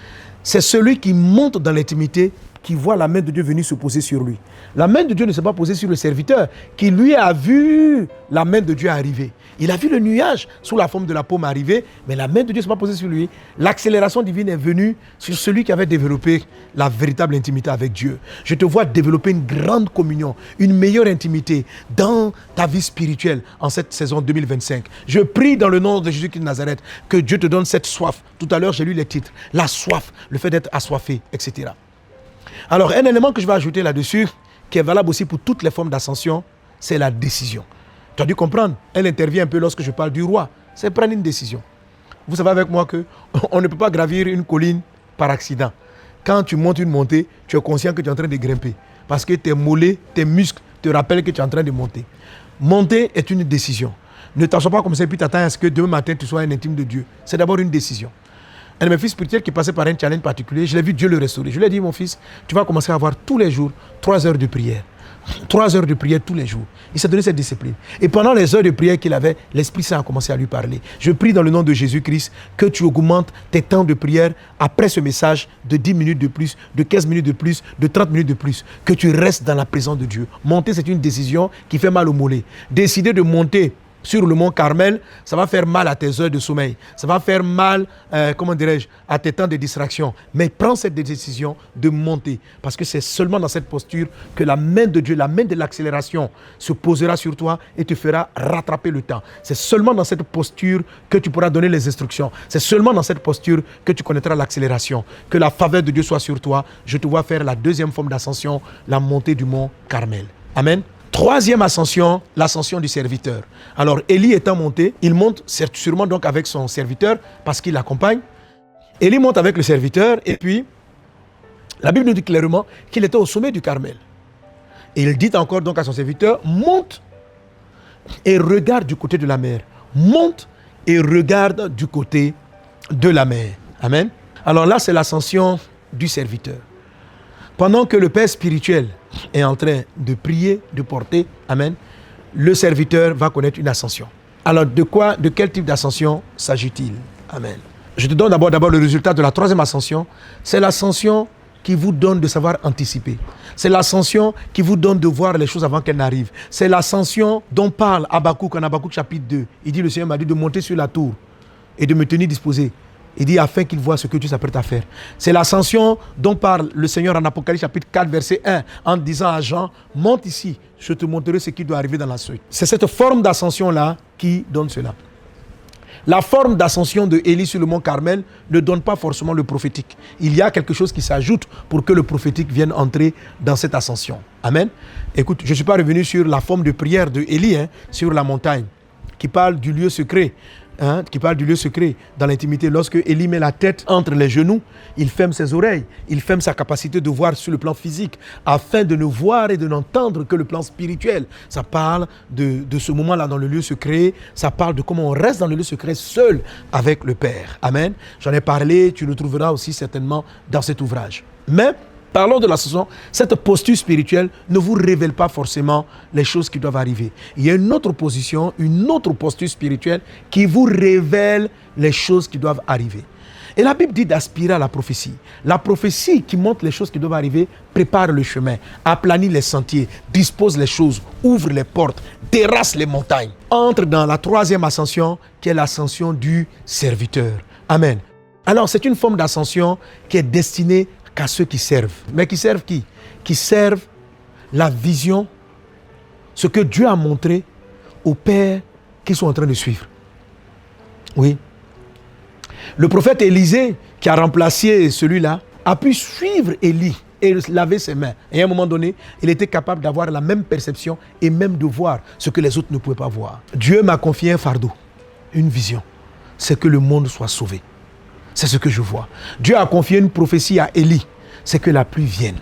C'est celui qui monte dans l'intimité qui voit la main de Dieu venir se poser sur lui. La main de Dieu ne s'est pas posée sur le serviteur qui lui a vu la main de Dieu arriver. Il a vu le nuage sous la forme de la paume arriver, mais la main de Dieu ne s'est pas posée sur lui. L'accélération divine est venue sur celui qui avait développé la véritable intimité avec Dieu. Je te vois développer une grande communion, une meilleure intimité dans ta vie spirituelle en cette saison 2025. Je prie dans le nom de Jésus-Christ de Nazareth que Dieu te donne cette soif. Tout à l'heure, j'ai lu les titres. La soif, le fait d'être assoiffé, etc. Alors, un élément que je vais ajouter là-dessus, qui est valable aussi pour toutes les formes d'ascension, c'est la décision. Tu as dû comprendre, elle intervient un peu lorsque je parle du roi. C'est prendre une décision. Vous savez avec moi qu'on ne peut pas gravir une colline par accident. Quand tu montes une montée, tu es conscient que tu es en train de grimper. Parce que tes mollets, tes muscles te rappellent que tu es en train de monter. Monter est une décision. Ne t'assois pas comme ça et puis t'attends à ce que demain matin tu sois un intime de Dieu. C'est d'abord une décision. Un de mes fils spirituels qui passait par un challenge particulier, je l'ai vu Dieu le restaurer. Je lui ai dit, mon fils, tu vas commencer à avoir tous les jours 3 heures de prière. 3 heures de prière tous les jours. Il s'est donné cette discipline. Et pendant les heures de prière qu'il avait, l'Esprit Saint a commencé à lui parler. Je prie dans le nom de Jésus-Christ que tu augmentes tes temps de prière après ce message de 10 minutes de plus, de 15 minutes de plus, de 30 minutes de plus. Que tu restes dans la présence de Dieu. Monter, c'est une décision qui fait mal au mollet. Décider de monter sur le mont Carmel, ça va faire mal à tes heures de sommeil. Ça va faire mal, à tes temps de distraction. Mais prends cette décision de monter. Parce que c'est seulement dans cette posture que la main de Dieu, la main de l'accélération se posera sur toi et te fera rattraper le temps. C'est seulement dans cette posture que tu pourras donner les instructions. C'est seulement dans cette posture que tu connaîtras l'accélération. Que la faveur de Dieu soit sur toi. Je te vois faire la deuxième forme d'ascension, la montée du mont Carmel. Amen. Troisième ascension, l'ascension du serviteur. Alors, Élie étant monté, il monte sûrement donc avec son serviteur parce qu'il l'accompagne. Élie monte avec le serviteur et puis, la Bible nous dit clairement qu'il était au sommet du Carmel. Et il dit encore donc à son serviteur, monte et regarde du côté de la mer. Monte et regarde du côté de la mer. Amen. Alors là, c'est l'ascension du serviteur. Pendant que le père spirituel est en train de prier, de porter, amen, le serviteur va connaître une ascension. Alors, de quel type d'ascension s'agit-il? Amen. Je te donne d'abord le résultat de la troisième ascension. C'est l'ascension qui vous donne de savoir anticiper. C'est l'ascension qui vous donne de voir les choses avant qu'elles n'arrivent. C'est l'ascension dont parle Habakkuk en Habakkuk chapitre 2. Il dit, le Seigneur m'a dit de monter sur la tour et de me tenir disposé. Il dit afin qu'il voit ce que Dieu s'apprête à faire. C'est l'ascension dont parle le Seigneur en Apocalypse chapitre 4 verset 1 en disant à Jean, monte ici, je te montrerai ce qui doit arriver dans la suite. C'est cette forme d'ascension-là qui donne cela. La forme d'ascension de Élie sur le mont Carmel ne donne pas forcément le prophétique. Il y a quelque chose qui s'ajoute pour que le prophétique vienne entrer dans cette ascension. Amen. Écoute, je ne suis pas revenu sur la forme de prière de Élie sur la montagne qui parle du lieu secret. Qui parle du lieu secret dans l'intimité. Lorsque Élie met la tête entre les genoux, il ferme ses oreilles, il ferme sa capacité de voir sur le plan physique afin de ne voir et de n'entendre que le plan spirituel. Ça parle de ce moment-là dans le lieu secret, ça parle de comment on reste dans le lieu secret seul avec le Père. Amen. J'en ai parlé, tu le trouveras aussi certainement dans cet ouvrage. Mais parlons de l'ascension. Cette posture spirituelle ne vous révèle pas forcément les choses qui doivent arriver. Il y a une autre position, une autre posture spirituelle qui vous révèle les choses qui doivent arriver. Et la Bible dit d'aspirer à la prophétie. La prophétie qui montre les choses qui doivent arriver prépare le chemin, aplanit les sentiers, dispose les choses, ouvre les portes, terrasse les montagnes. Entre dans la troisième ascension qui est l'ascension du serviteur. Amen. Alors c'est une forme d'ascension qui est destinée qu'à ceux qui servent. Mais qui servent qui? Qui servent la vision, ce que Dieu a montré aux pères qui sont en train de suivre. Oui. Le prophète Élisée, qui a remplacé celui-là, a pu suivre Élie et laver ses mains. Et à un moment donné, il était capable d'avoir la même perception et même de voir ce que les autres ne pouvaient pas voir. Dieu m'a confié un fardeau, une vision. C'est que le monde soit sauvé. C'est ce que je vois. Dieu a confié une prophétie à Élie. C'est que la pluie vienne.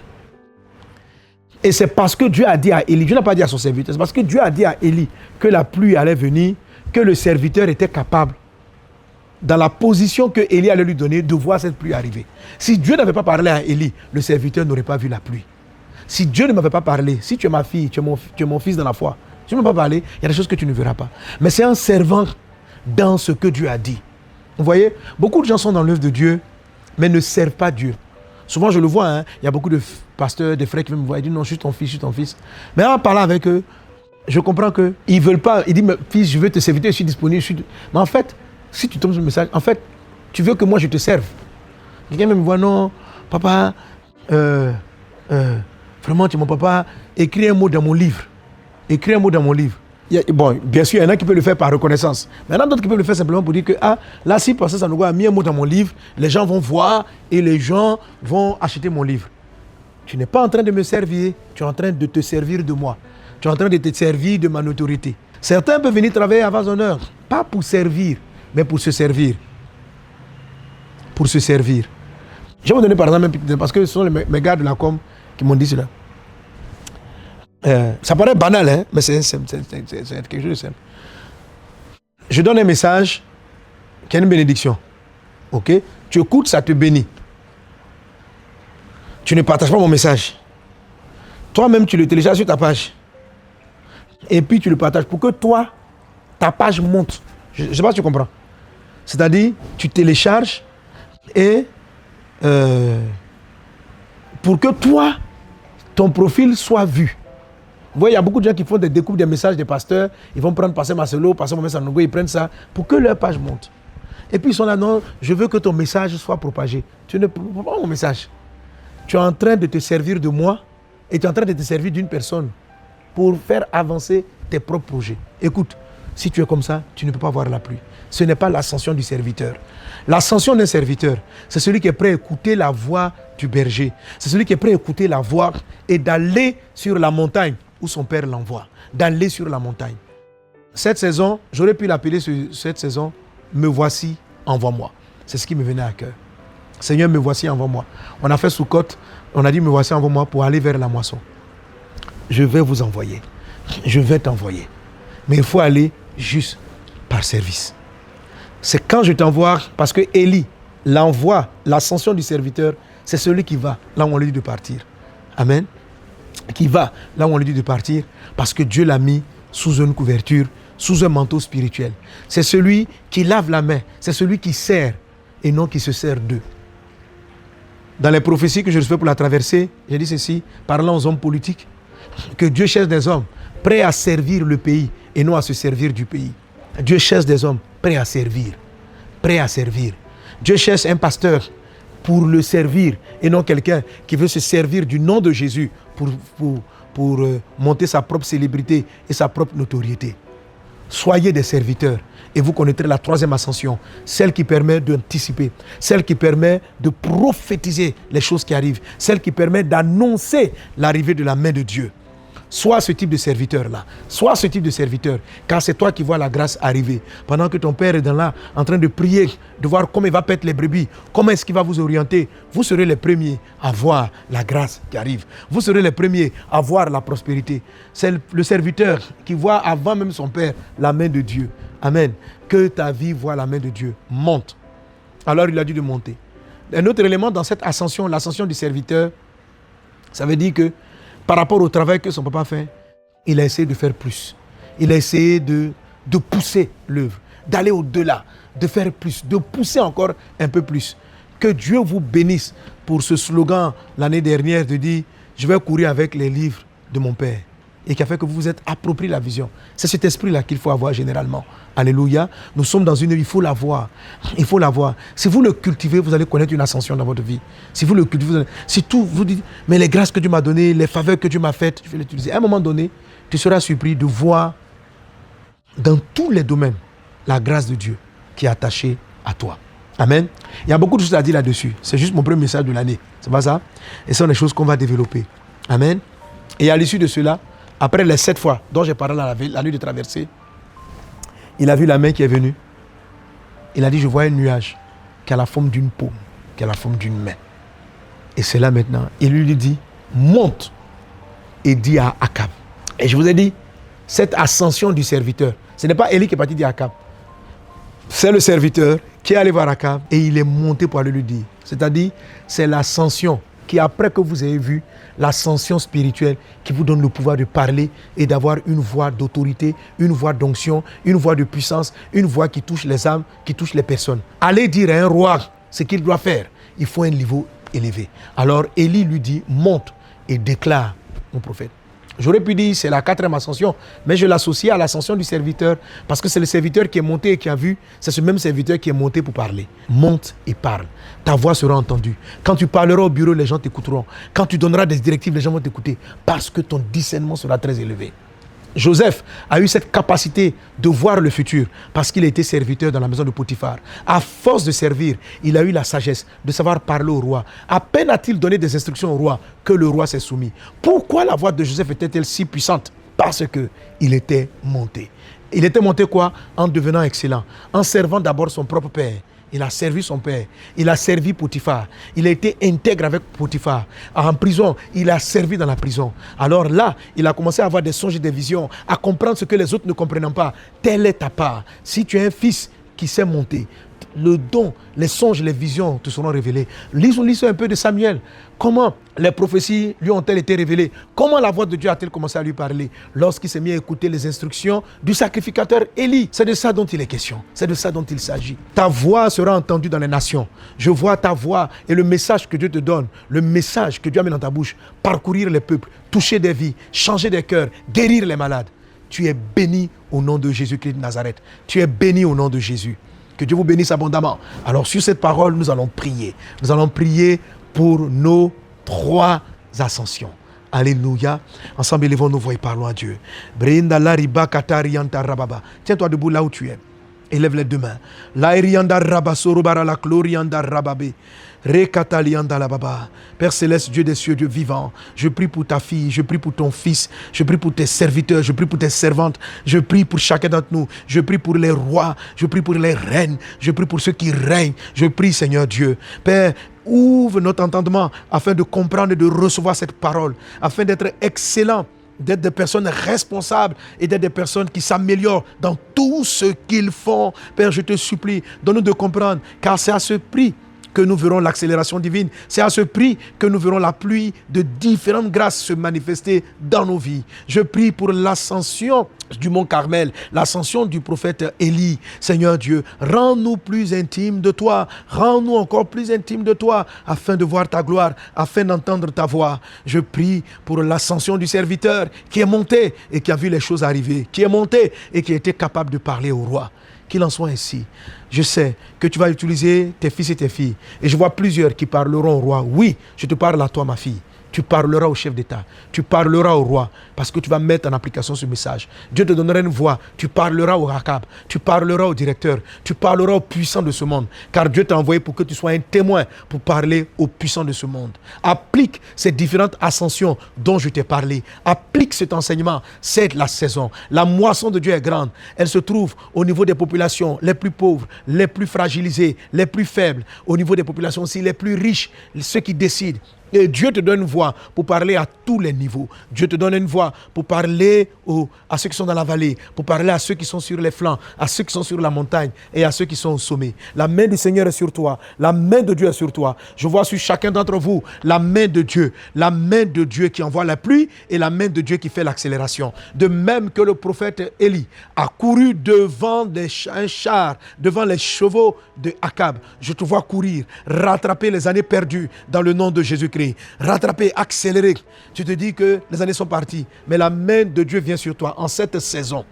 Et c'est parce que Dieu a dit à Élie, Dieu n'a pas dit à son serviteur, c'est parce que Dieu a dit à Élie que la pluie allait venir, que le serviteur était capable, dans la position que Élie allait lui donner, de voir cette pluie arriver. Si Dieu n'avait pas parlé à Élie, le serviteur n'aurait pas vu la pluie. Si Dieu ne m'avait pas parlé, si tu es ma fille, tu es mon fils dans la foi, si tu ne m'as pas parlé, il y a des choses que tu ne verras pas. Mais c'est en servant dans ce que Dieu a dit. Vous voyez, beaucoup de gens sont dans l'œuvre de Dieu, mais ne servent pas Dieu. Souvent, je le vois, il y a beaucoup de pasteurs, de frères qui viennent me voir, ils disent non, je suis ton fils, je suis ton fils. Mais en parlant avec eux, je comprends qu'ils ne veulent pas. Ils disent, fils, je veux te servir, je suis disponible. Mais en fait, si tu tombes sur le message, en fait, tu veux que moi je te serve. Quelqu'un me voit, non, papa, vraiment, tu es mon papa, écris un mot dans mon livre. Écris un mot dans mon livre. Bon, bien sûr, il y en a qui peuvent le faire par reconnaissance. Mais il y en a d'autres qui peuvent le faire simplement pour dire que, là, si Pasteur Sanogo a mis un mot dans mon livre, les gens vont voir et les gens vont acheter mon livre. Tu n'es pas en train de me servir, tu es en train de te servir de moi. Tu es en train de te servir de ma autorité. Certains peuvent venir travailler à vos honneurs, pas pour servir, mais pour se servir. Pour se servir. Je vais vous donner par exemple, parce que ce sont mes gars de la com qui m'ont dit cela. Ça paraît banal, hein, mais c'est quelque chose de simple. Je donne un message qui est une bénédiction. Ok? Tu écoutes, ça te bénit. Tu ne partages pas mon message. Toi-même, tu le télécharges sur ta page. Et puis, tu le partages pour que toi, ta page monte. Je ne sais pas si tu comprends. C'est-à-dire, tu télécharges et pour que toi, ton profil soit vu. Vous voyez, il y a beaucoup de gens qui font des découpes des messages des pasteurs. Ils vont prendre Pasteur Marcelo, Pasteur Mohamed Sanogo, ils prennent ça pour que leur page monte. Et puis ils sont là, non, je veux que ton message soit propagé. Tu ne proposes pas mon message. Tu es en train de te servir de moi et tu es en train de te servir d'une personne pour faire avancer tes propres projets. Écoute, si tu es comme ça, tu ne peux pas voir la pluie. Ce n'est pas l'ascension du serviteur. L'ascension d'un serviteur, c'est celui qui est prêt à écouter la voix du berger. C'est celui qui est prêt à écouter la voix et d'aller sur la montagne où son père l'envoie. D'aller sur la montagne. Cette saison, j'aurais pu l'appeler cette saison, me voici, envoie-moi. C'est ce qui me venait à cœur. Seigneur, me voici, envoie-moi. On a fait Soukot, on a dit me voici, envoie-moi pour aller vers la moisson. Je vais vous envoyer. Je vais t'envoyer. Mais il faut aller juste par service. C'est quand je t'envoie, parce que Élie, l'envoi, l'ascension du serviteur, c'est celui qui va là où on lui dit de partir. Amen. Qui va là où on lui dit de partir, parce que Dieu l'a mis sous une couverture, sous un manteau spirituel. C'est celui qui lave la main, c'est celui qui sert et non qui se sert d'eux. Dans les prophéties que je reçois pour la traversée, j'ai dit ceci, parlant aux hommes politiques, que Dieu cherche des hommes prêts à servir le pays et non à se servir du pays. Dieu cherche des hommes prêts à servir. Prêts à servir. Dieu cherche un pasteur pour le servir et non quelqu'un qui veut se servir du nom de Jésus pour monter sa propre célébrité et sa propre notoriété. Soyez des serviteurs et vous connaîtrez la troisième ascension, celle qui permet d'anticiper, celle qui permet de prophétiser les choses qui arrivent, celle qui permet d'annoncer l'arrivée de la main de Dieu. Sois ce type de serviteur-là. Sois ce type de serviteur, car c'est toi qui vois la grâce arriver. Pendant que ton père est dans là, en train de prier, de voir comment il va paître les brebis, comment est-ce qu'il va vous orienter, vous serez les premiers à voir la grâce qui arrive. Vous serez les premiers à voir la prospérité. C'est le serviteur qui voit avant même son père la main de Dieu. Amen. Que ta vie voit la main de Dieu. Monte. Alors il a dû de monter. Un autre élément dans cette ascension, l'ascension du serviteur, ça veut dire que par rapport au travail que son papa fait, il a essayé de faire plus. Il a essayé de pousser l'œuvre, d'aller au-delà, de faire plus, de pousser encore un peu plus. Que Dieu vous bénisse pour ce slogan l'année dernière de dire « Je vais courir avec les livres de mon Père » et qui a fait que vous vous êtes approprié la vision. C'est cet esprit-là qu'il faut avoir généralement. Alléluia. Nous sommes dans une vie, il faut l'avoir. Il faut l'avoir. Si vous le cultivez, vous allez connaître une ascension dans votre vie. Si vous le cultivez, si tout vous dites, mais les grâces que Dieu m'a données, les faveurs que Dieu m'a faites, je vais l'utiliser. À un moment donné, tu seras surpris de voir dans tous les domaines la grâce de Dieu qui est attachée à toi. Amen. Il y a beaucoup de choses à dire là-dessus. C'est juste mon premier message de l'année. C'est pas ça? Et ce sont des choses qu'on va développer. Amen. Et à l'issue de cela, après les 7 fois dont j'ai parlé la nuit de traversée, il a vu la main qui est venue. Il a dit, je vois un nuage qui a la forme d'une paume, qui a la forme d'une main. Et c'est là maintenant. Il lui dit, monte et dis à Akab. Et je vous ai dit, cette ascension du serviteur, ce n'est pas Élie qui est parti dire à Akab. C'est le serviteur qui est allé voir Akab et il est monté pour aller lui dire. C'est-à-dire, c'est l'ascension qui, après que vous avez vu l'ascension spirituelle, qui vous donne le pouvoir de parler et d'avoir une voix d'autorité, une voix d'onction, une voix de puissance, une voix qui touche les âmes, qui touche les personnes. Allez dire à un roi ce qu'il doit faire. Il faut un niveau élevé. Alors Élie lui dit, monte et déclare mon prophète. J'aurais pu dire c'est la 4e ascension, mais je l'associe à l'ascension du serviteur parce que c'est le serviteur qui est monté et qui a vu, c'est ce même serviteur qui est monté pour parler. Monte et parle. Ta voix sera entendue. Quand tu parleras au bureau, les gens t'écouteront. Quand tu donneras des directives, les gens vont t'écouter parce que ton discernement sera très élevé. Joseph a eu cette capacité de voir le futur parce qu'il a été serviteur dans la maison de Potiphar. À force de servir, il a eu la sagesse de savoir parler au roi. À peine a-t-il donné des instructions au roi que le roi s'est soumis. Pourquoi la voix de Joseph était-elle si puissante? Parce qu'il était monté. Il était monté quoi? En devenant excellent, en servant d'abord son propre père. Il a servi son père, il a servi Potiphar, il a été intègre avec Potiphar. En prison, il a servi dans la prison. Alors là, il a commencé à avoir des songes et des visions, à comprendre ce que les autres ne comprennent pas. Telle est ta part. Si tu es un fils qui sait monter, le don, les songes, les visions te seront révélés. Lisons un peu de Samuel. Comment les prophéties lui ont-elles été révélées? Comment la voix de Dieu a-t-elle commencé à lui parler? Lorsqu'il s'est mis à écouter les instructions du sacrificateur Élie. C'est de ça dont il est question. C'est de ça dont il s'agit. Ta voix sera entendue dans les nations. Je vois ta voix et le message que Dieu te donne, le message que Dieu a mis dans ta bouche, parcourir les peuples, toucher des vies, changer des cœurs, guérir les malades. Tu es béni au nom de Jésus-Christ de Nazareth. Tu es béni au nom de Jésus. Que Dieu vous bénisse abondamment. Alors sur cette parole, nous allons prier. Nous allons prier pour nos 3 ascensions. Alléluia. Ensemble, élevons nos voix et parlons à Dieu. Tiens-toi debout là où tu es. Élève les 2 mains. Père céleste, Dieu des cieux, Dieu vivant, je prie pour ta fille, je prie pour ton fils, je prie pour tes serviteurs, je prie pour tes servantes, je prie pour chacun d'entre nous, je prie pour les rois, je prie pour les reines, je prie pour ceux qui règnent, je prie Seigneur Dieu. Père, ouvre notre entendement afin de comprendre et de recevoir cette parole, afin d'être excellent, d'être des personnes responsables et d'être des personnes qui s'améliorent dans tout ce qu'ils font. Père, je te supplie, donne-nous de comprendre, car c'est à ce prix que nous verrons l'accélération divine. C'est à ce prix que nous verrons la pluie de différentes grâces se manifester dans nos vies. Je prie pour l'ascension du mont Carmel, l'ascension du prophète Élie. Seigneur Dieu, rends-nous plus intimes de toi, rends-nous encore plus intimes de toi, afin de voir ta gloire, afin d'entendre ta voix. Je prie pour l'ascension du serviteur qui est monté et qui a vu les choses arriver, qui est monté et qui a été capable de parler au roi. Qu'il en soit ainsi. Je sais que tu vas utiliser tes fils et tes filles. Et je vois plusieurs qui parleront au roi. Oui, je te parle à toi, ma fille. Tu parleras au chef d'État. Tu parleras au roi. Parce que tu vas mettre en application ce message. Dieu te donnera une voix. Tu parleras au Rakab. Tu parleras au directeur. Tu parleras aux puissants de ce monde. Car Dieu t'a envoyé pour que tu sois un témoin pour parler aux puissants de ce monde. Applique ces différentes ascensions dont je t'ai parlé. Applique cet enseignement. C'est la saison. La moisson de Dieu est grande. Elle se trouve au niveau des populations les plus pauvres, les plus fragilisées, les plus faibles. Au niveau des populations aussi les plus riches, ceux qui décident. Et Dieu te donne une voix pour parler à tous les niveaux. Dieu te donne une voix pour parler à ceux qui sont dans la vallée, pour parler à ceux qui sont sur les flancs, à ceux qui sont sur la montagne et à ceux qui sont au sommet. La main du Seigneur est sur toi. La main de Dieu est sur toi. Je vois sur chacun d'entre vous la main de Dieu. La main de Dieu qui envoie la pluie et la main de Dieu qui fait l'accélération. De même que le prophète Élie a couru devant un char, devant les chevaux de Akab. Je te vois courir, rattraper les années perdues dans le nom de Jésus-Christ. Rattraper, accélérer. Tu te dis que les années sont parties, mais la main de Dieu vient sur toi en cette saison.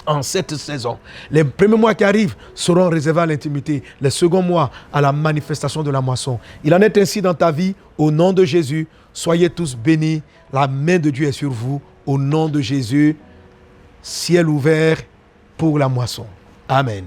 En cette saison, les premiers mois qui arrivent seront réservés à l'intimité, les seconds mois à la manifestation de la moisson. Il en est ainsi dans ta vie, au nom de Jésus. Soyez tous bénis. La main de Dieu est sur vous, au nom de Jésus. Ciel ouvert pour la moisson. Amen.